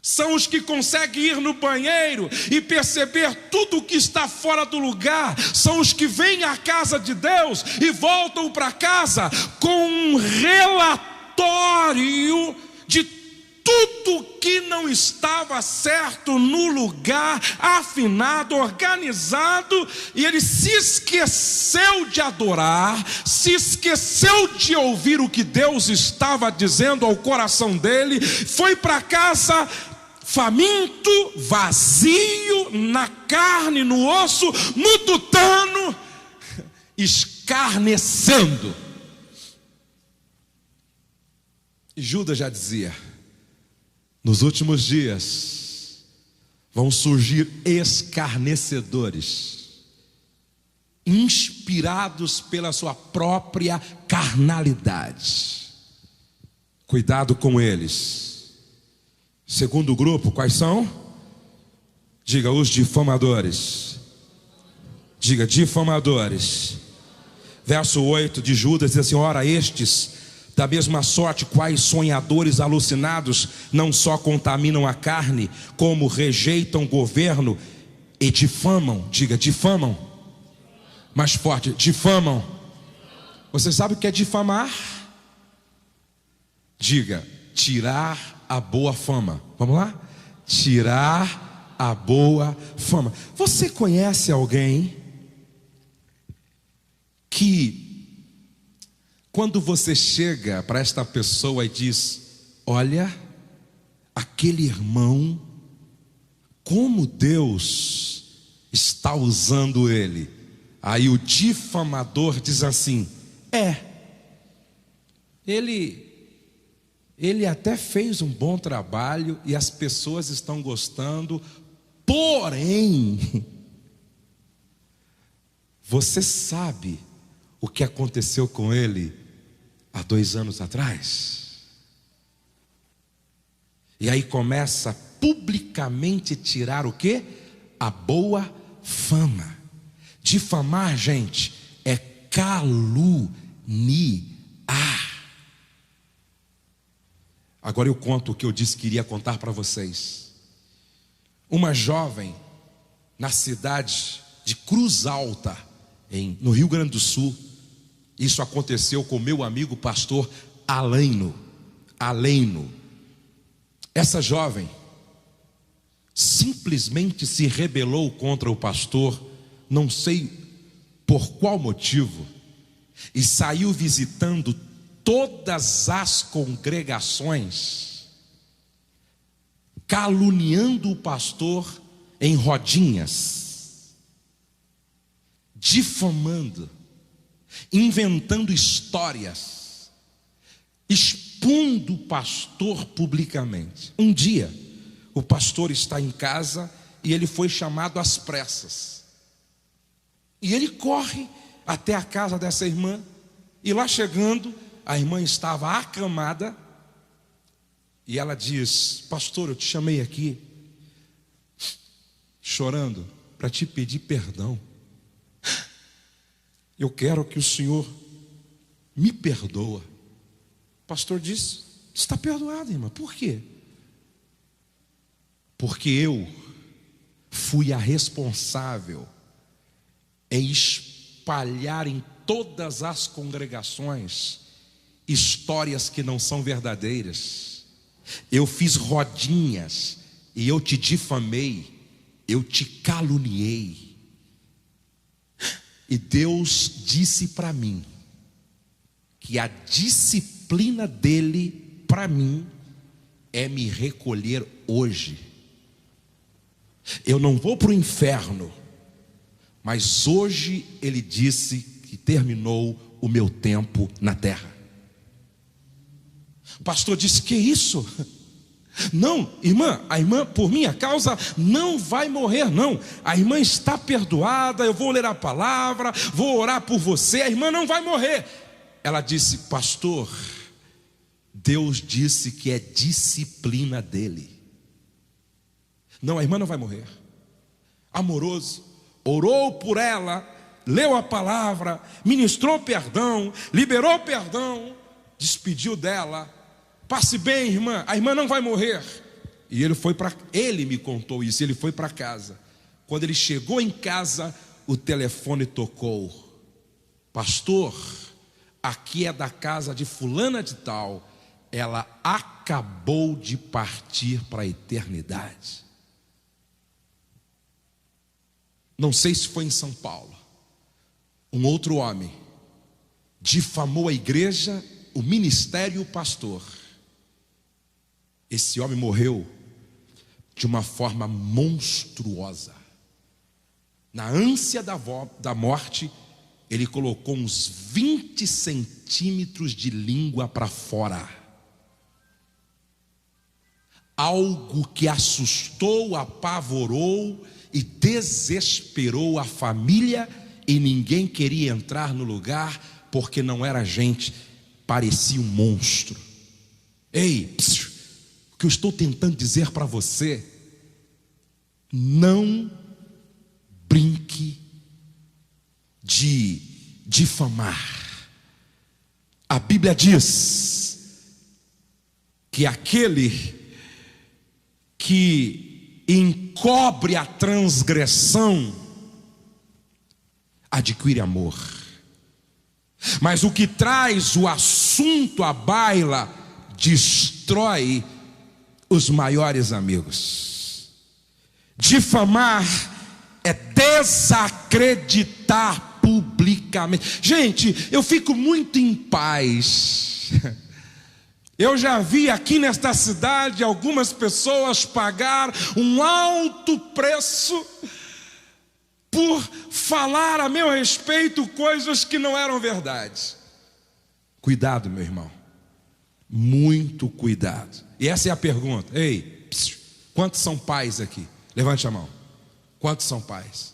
São os que conseguem ir no banheiro e perceber tudo o que está fora do lugar. São os que vêm à casa de Deus e voltam para casa com um relatório de tudo que não estava certo no lugar, afinado, organizado. E ele se esqueceu de adorar, se esqueceu de ouvir o que Deus estava dizendo ao coração dele, foi para casa faminto, vazio, na carne, no osso, no tutano, escarnecendo. E Judas já dizia: nos últimos dias vão surgir escarnecedores, inspirados pela sua própria carnalidade. Cuidado com eles. Segundo grupo, quais são? Diga: os difamadores. Diga: difamadores. Verso 8 de Judas diz assim: ora, estes, da mesma sorte, quais sonhadores alucinados, não só contaminam a carne, como rejeitam o governo e difamam. Diga: difamam. Mais forte: difamam. Você sabe o que é difamar? Diga: tirar a boa fama. Vamos lá? Tirar a boa fama. Você conhece alguém que, quando você chega para esta pessoa e diz: olha, aquele irmão, como Deus está usando ele, aí o difamador diz assim: ele até fez um bom trabalho e as pessoas estão gostando, porém, você sabe o que aconteceu com ele há 2 anos atrás? E aí começa a publicamente tirar o quê? A boa fama. Difamar, gente, é caluniar. Agora eu conto o que eu disse que iria contar para vocês. Uma jovem na cidade de Cruz Alta, no Rio Grande do Sul. Isso aconteceu com meu amigo pastor Aleino. Essa jovem simplesmente se rebelou contra o pastor, não sei por qual motivo, e saiu visitando todas as congregações, caluniando o pastor em rodinhas, difamando, inventando histórias, expondo o pastor publicamente. Um dia, o pastor está em casa e ele foi chamado às pressas. E ele corre até a casa dessa irmã, e lá chegando, a irmã estava acamada, e ela diz: pastor, eu te chamei aqui, chorando, para te pedir perdão. Eu quero que o senhor me perdoa. O pastor disse: está perdoado, irmã. Por quê? Porque eu fui a responsável em espalhar em todas as congregações histórias que não são verdadeiras. Eu fiz rodinhas e eu te difamei, eu te caluniei. E Deus disse para mim que a disciplina dele para mim é me recolher hoje. Eu não vou para o inferno, mas hoje ele disse que terminou o meu tempo na terra. O pastor disse: que isso? Não, irmã, a irmã por minha causa não vai morrer, não. A irmã está perdoada, eu vou ler a palavra, vou orar por você, a irmã não vai morrer. Ela disse: pastor, Deus disse que é disciplina dele. Não, a irmã não vai morrer. Amoroso, orou por ela, leu a palavra, ministrou perdão, liberou perdão, despediu dela. Passe bem, irmã, a irmã não vai morrer. E ele me contou isso, ele foi para casa. Quando ele chegou em casa, o telefone tocou: pastor, aqui é da casa de fulana de tal, ela acabou de partir para a eternidade. Não sei se foi em São Paulo. Um outro homem difamou a igreja, o ministério e o pastor. Esse homem morreu de uma forma monstruosa. Na ânsia da morte, ele colocou uns 20 centímetros de língua para fora. algo que assustou, apavorou e desesperou a família, e ninguém queria entrar no lugar porque não era gente, parecia um monstro. Ei, o que eu estou tentando dizer para você: não brinque de difamar. A Bíblia diz que aquele que encobre a transgressão adquire amor, mas o que traz o assunto à baila destrói os maiores amigos. Difamar é desacreditar publicamente. Gente, eu fico muito em paz. Eu já vi aqui nesta cidade algumas pessoas pagar um alto preço por falar a meu respeito coisas que não eram verdade. Cuidado, meu irmão, muito cuidado. E essa é a pergunta. Ei, quantos são pais aqui? Levante a mão. Quantos são pais?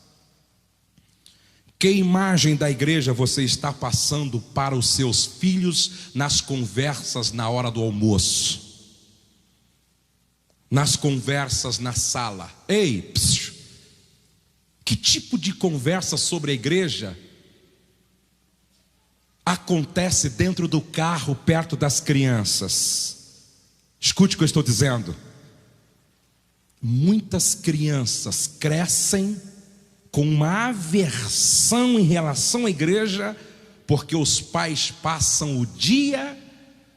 Que imagem da igreja você está passando para os seus filhos nas conversas na hora do almoço? Nas conversas na sala? Ei, que tipo de conversa sobre a igreja acontece dentro do carro, perto das crianças? Escute o que eu estou dizendo. Muitas crianças crescem com uma aversão em relação à igreja, porque os pais passam o dia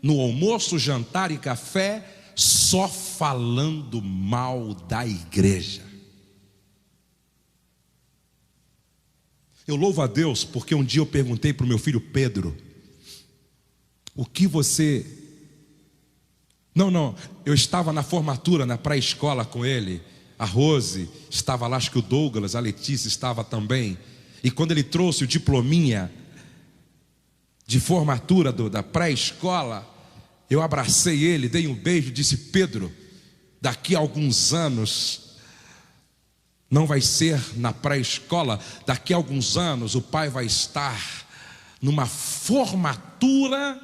no almoço, jantar e café só falando mal da igreja. Eu louvo a Deus porque um dia eu perguntei para o meu filho Pedro: o que você... eu estava na formatura, na pré-escola com ele. A Rose estava lá, acho que o Douglas, a Letícia estava também. E quando ele trouxe o diplominha de formatura da pré-escola, eu abracei ele, dei um beijo e disse: Pedro, daqui a alguns anos, não vai ser na pré-escola, daqui a alguns anos o pai vai estar numa formatura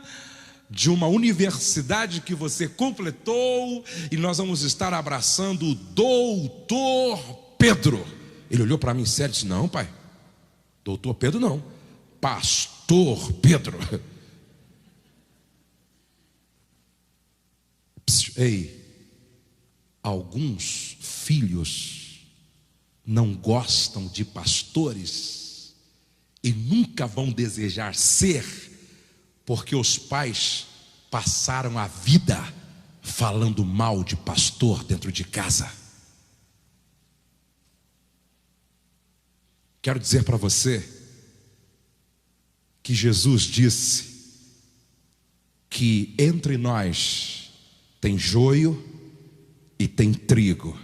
de uma universidade que você completou, e nós vamos estar abraçando o doutor Pedro. Ele olhou para mim sério e disse: não, pai, doutor Pedro não, pastor Pedro. Ei, alguns filhos não gostam de pastores e nunca vão desejar ser, porque os pais passaram a vida falando mal de pastor dentro de casa. Quero dizer para você que Jesus disse que entre nós tem joio e tem trigo.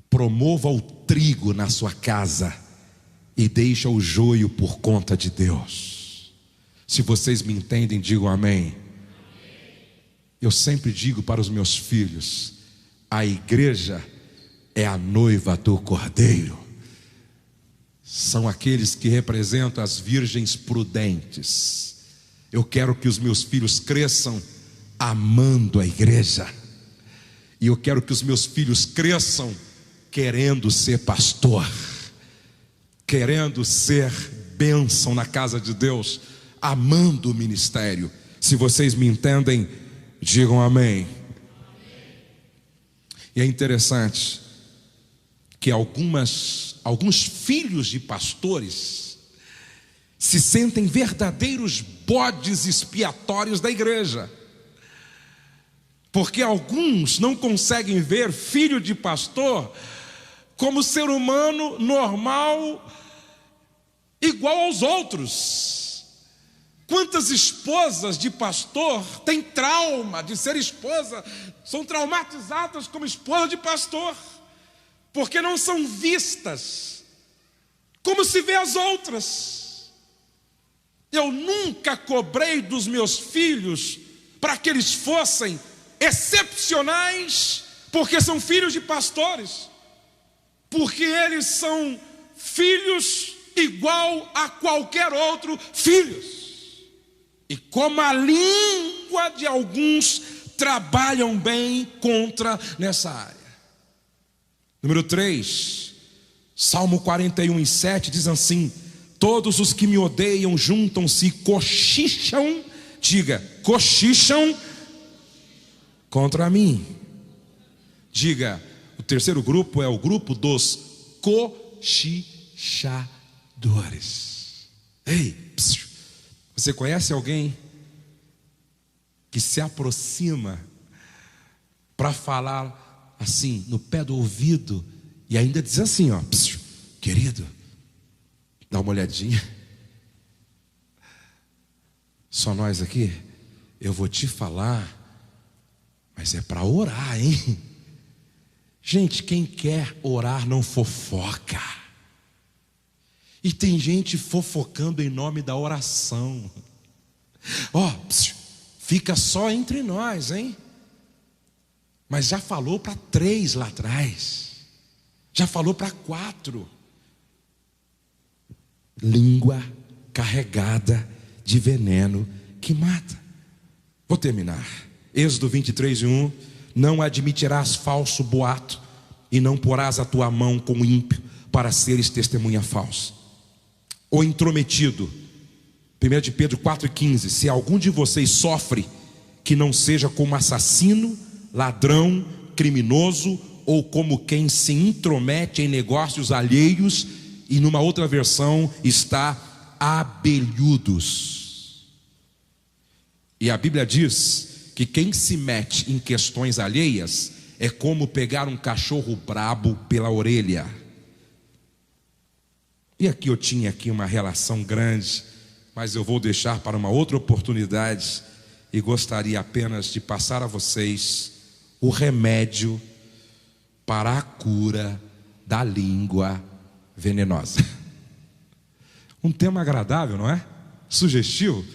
Promova o trigo na sua casa e deixa o joio por conta de Deus. Se vocês me entendem, digam amém. Eu sempre digo para os meus filhos: a igreja é a noiva do Cordeiro. São aqueles que representam as virgens prudentes. Eu quero que os meus filhos cresçam amando a igreja, e eu quero que os meus filhos cresçam querendo ser pastor, querendo ser bênção na casa de Deus, amando o ministério. Se vocês me entendem, digam amém. E é interessante que alguns filhos de pastores se sentem verdadeiros bodes expiatórios da igreja, porque alguns não conseguem ver filho de pastor como ser humano normal, igual aos outros. Quantas esposas de pastor têm trauma de ser esposa, são traumatizadas como esposa de pastor, porque não são vistas como se vê as outras. Eu nunca cobrei dos meus filhos para que eles fossem excepcionais porque são filhos de pastores, porque eles são filhos igual a qualquer outro filhos. E como a língua de alguns trabalham bem contra nessa área. Número 3, Salmo 41:7 diz assim: todos os que me odeiam juntam-se e cochicham, diga, cochicham contra mim. Diga, o terceiro grupo é o grupo dos cochichadores. Ei, você conhece alguém que se aproxima para falar assim no pé do ouvido e ainda diz assim, ó, querido, dá uma olhadinha, só nós aqui, eu vou te falar, mas é para orar, hein? Gente, quem quer orar não fofoca. E tem gente fofocando em nome da oração. Ó, fica só entre nós, hein? Mas já falou para 3 lá atrás, já falou para 4. Língua carregada de veneno que mata. Vou terminar. Êxodo 23:1: não admitirás falso boato, e não porás a tua mão com o ímpio, para seres testemunha falsa. O intrometido, 1 de Pedro 4:15: se algum de vocês sofre, que não seja como assassino, ladrão, criminoso, ou como quem se intromete em negócios alheios. E numa outra versão está abelhudos. E a Bíblia diz que quem se mete em questões alheias é como pegar um cachorro brabo pela orelha. E aqui eu tinha aqui uma relação grande, mas eu vou deixar para uma outra oportunidade, e gostaria apenas de passar a vocês o remédio para a cura da língua venenosa. Um tema agradável, não é? Sugestivo.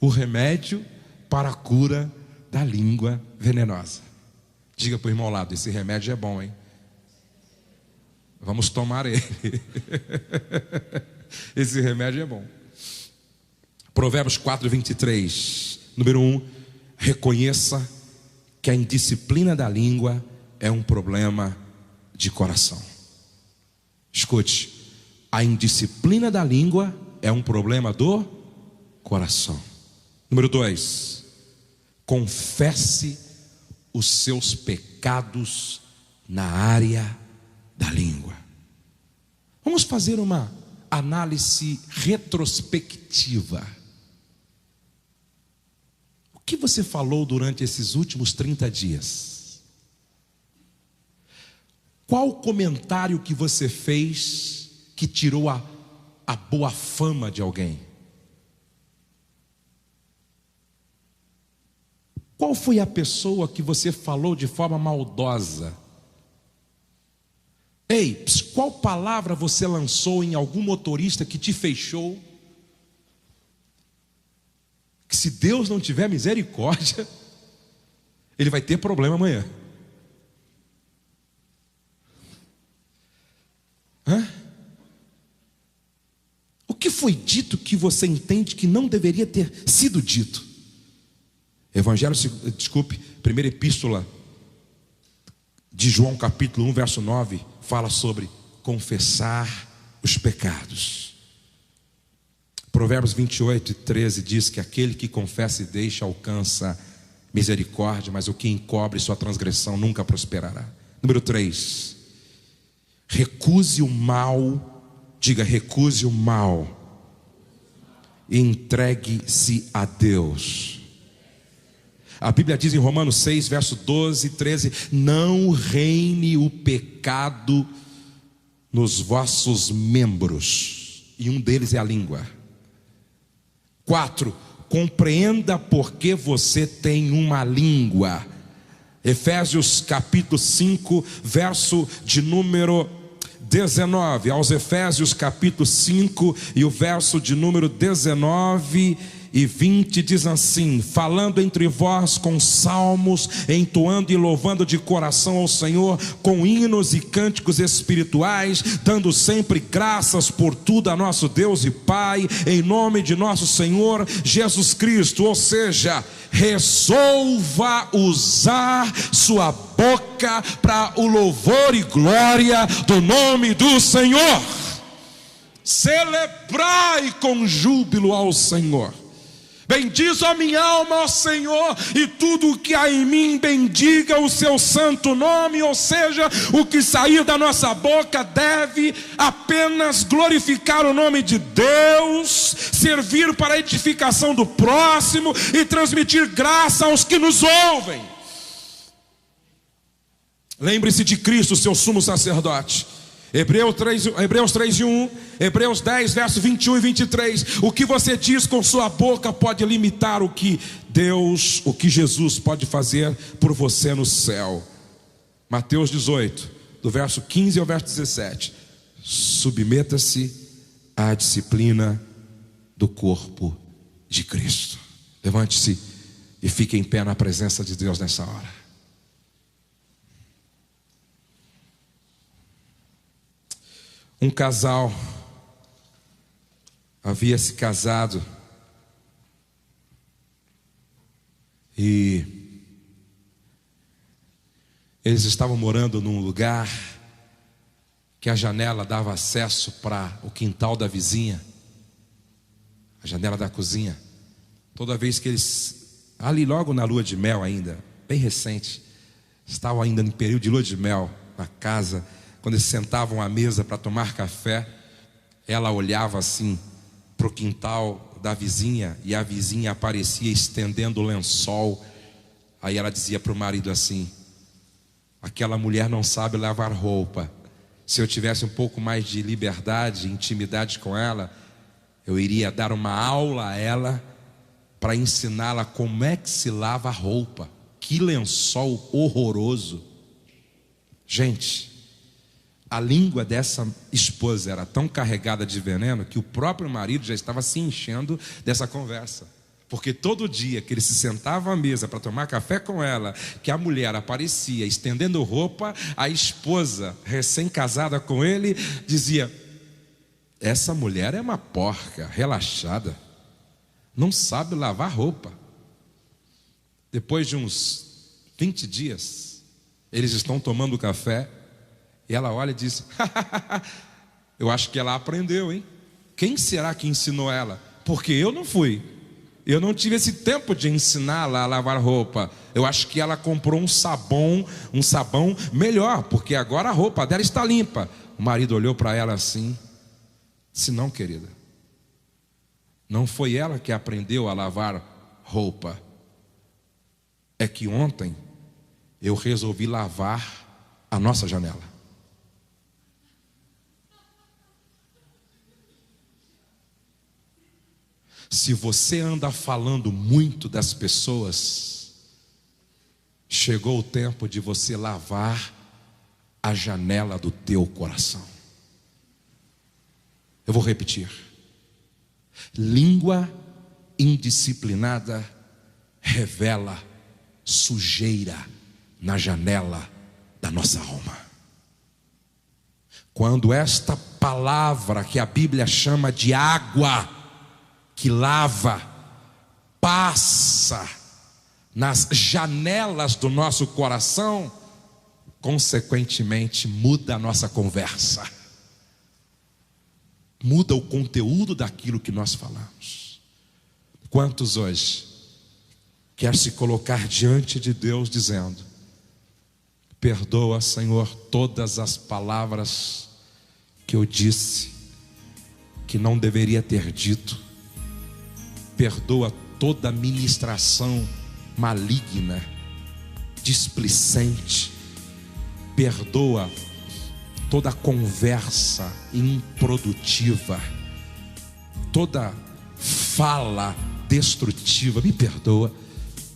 O remédio para a cura da língua venenosa. Diga para o irmão ao lado: esse remédio é bom, hein? Vamos tomar ele. Esse remédio é bom. Provérbios 4:23. Número 1: reconheça que a indisciplina da língua é um problema de coração. Escute, a indisciplina da língua é um problema do coração. Número 2: confesse os seus pecados na área da língua. Vamos fazer uma análise retrospectiva. O que você falou durante esses últimos 30 dias? Qual o comentário que você fez que tirou a boa fama de alguém? Qual foi a pessoa que você falou de forma maldosa? Ei, qual palavra você lançou em algum motorista que te fechou? Que se Deus não tiver misericórdia, ele vai ter problema amanhã. O que foi dito que você entende que não deveria ter sido dito? Primeira epístola de João, capítulo 1, verso 9, fala sobre confessar os pecados. Provérbios 28:13 diz que aquele que confessa e deixa alcança misericórdia, mas o que encobre sua transgressão nunca prosperará. Número 3: recuse o mal. Diga, recuse o mal e entregue-se a Deus. A Bíblia diz em Romanos 6, verso 12 e 13: não reine o pecado nos vossos membros, e um deles é a língua. 4, compreenda porque você tem uma língua. Efésios capítulo 5, verso de número 19. Aos Efésios capítulo 5 e o verso de número 19 e 20 diz assim: falando entre vós com salmos, entoando e louvando de coração ao Senhor, com hinos e cânticos espirituais, dando sempre graças por tudo a nosso Deus e Pai, em nome de nosso Senhor Jesus Cristo. Ou seja, resolva usar sua boca para o louvor e glória do nome do Senhor. Celebrai com júbilo ao Senhor. Bendiz a minha alma ao Senhor, e tudo o que há em mim bendiga o seu santo nome. Ou seja, o que sair da nossa boca deve apenas glorificar o nome de Deus, servir para a edificação do próximo e transmitir graça aos que nos ouvem. Lembre-se de Cristo, seu sumo sacerdote. Hebreus 3:1, Hebreus 10, verso 21 e 23. O que você diz com sua boca pode limitar o que Jesus pode fazer por você no céu. Mateus 18, do verso 15 ao verso 17. Submeta-se à disciplina do corpo de Cristo. Levante-se e fique em pé na presença de Deus nessa hora. Um casal havia se casado e eles estavam morando num lugar que a janela dava acesso para o quintal da vizinha, a janela da cozinha. Toda vez que eles, ali logo na lua de mel ainda, bem recente, estavam ainda no período de lua de mel na casa, quando eles sentavam à mesa para tomar café, ela olhava assim para o quintal da vizinha, e a vizinha aparecia estendendo o lençol. Aí ela dizia para o marido assim: aquela mulher não sabe lavar roupa. Se eu tivesse um pouco mais de liberdade, intimidade com ela, eu iria dar uma aula a ela para ensiná-la como é que se lava a roupa. Que lençol horroroso. Gente, a língua dessa esposa era tão carregada de veneno que o próprio marido já estava se enchendo dessa conversa. Porque todo dia que ele se sentava à mesa para tomar café com ela, que a mulher aparecia estendendo roupa, a esposa recém-casada com ele dizia: essa mulher é uma porca, relaxada, não sabe lavar roupa. Depois de uns 20 dias, eles estão tomando café, e ela olha e diz: eu acho que ela aprendeu, hein? Quem será que ensinou ela? Porque eu não fui. Eu não tive esse tempo de ensiná-la a lavar roupa. Eu acho que ela comprou um sabão melhor, porque agora a roupa dela está limpa. O marido olhou para ela assim, disse: não, querida, não foi ela que aprendeu a lavar roupa. É que ontem eu resolvi lavar a nossa janela. Se você anda falando muito das pessoas, chegou o tempo de você lavar a janela do teu coração. Eu vou repetir: língua indisciplinada revela sujeira na janela da nossa alma. Quando esta palavra que a Bíblia chama de água, que lava, passa nas janelas do nosso coração, consequentemente muda a nossa conversa, muda o conteúdo daquilo que nós falamos. Quantos hoje quer se colocar diante de Deus dizendo: perdoa, Senhor, todas as palavras que eu disse que não deveria ter dito. Perdoa toda ministração maligna, displicente. Perdoa toda conversa improdutiva, toda fala destrutiva. Me perdoa.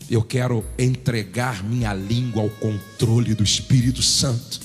Eu quero entregar minha língua ao controle do Espírito Santo.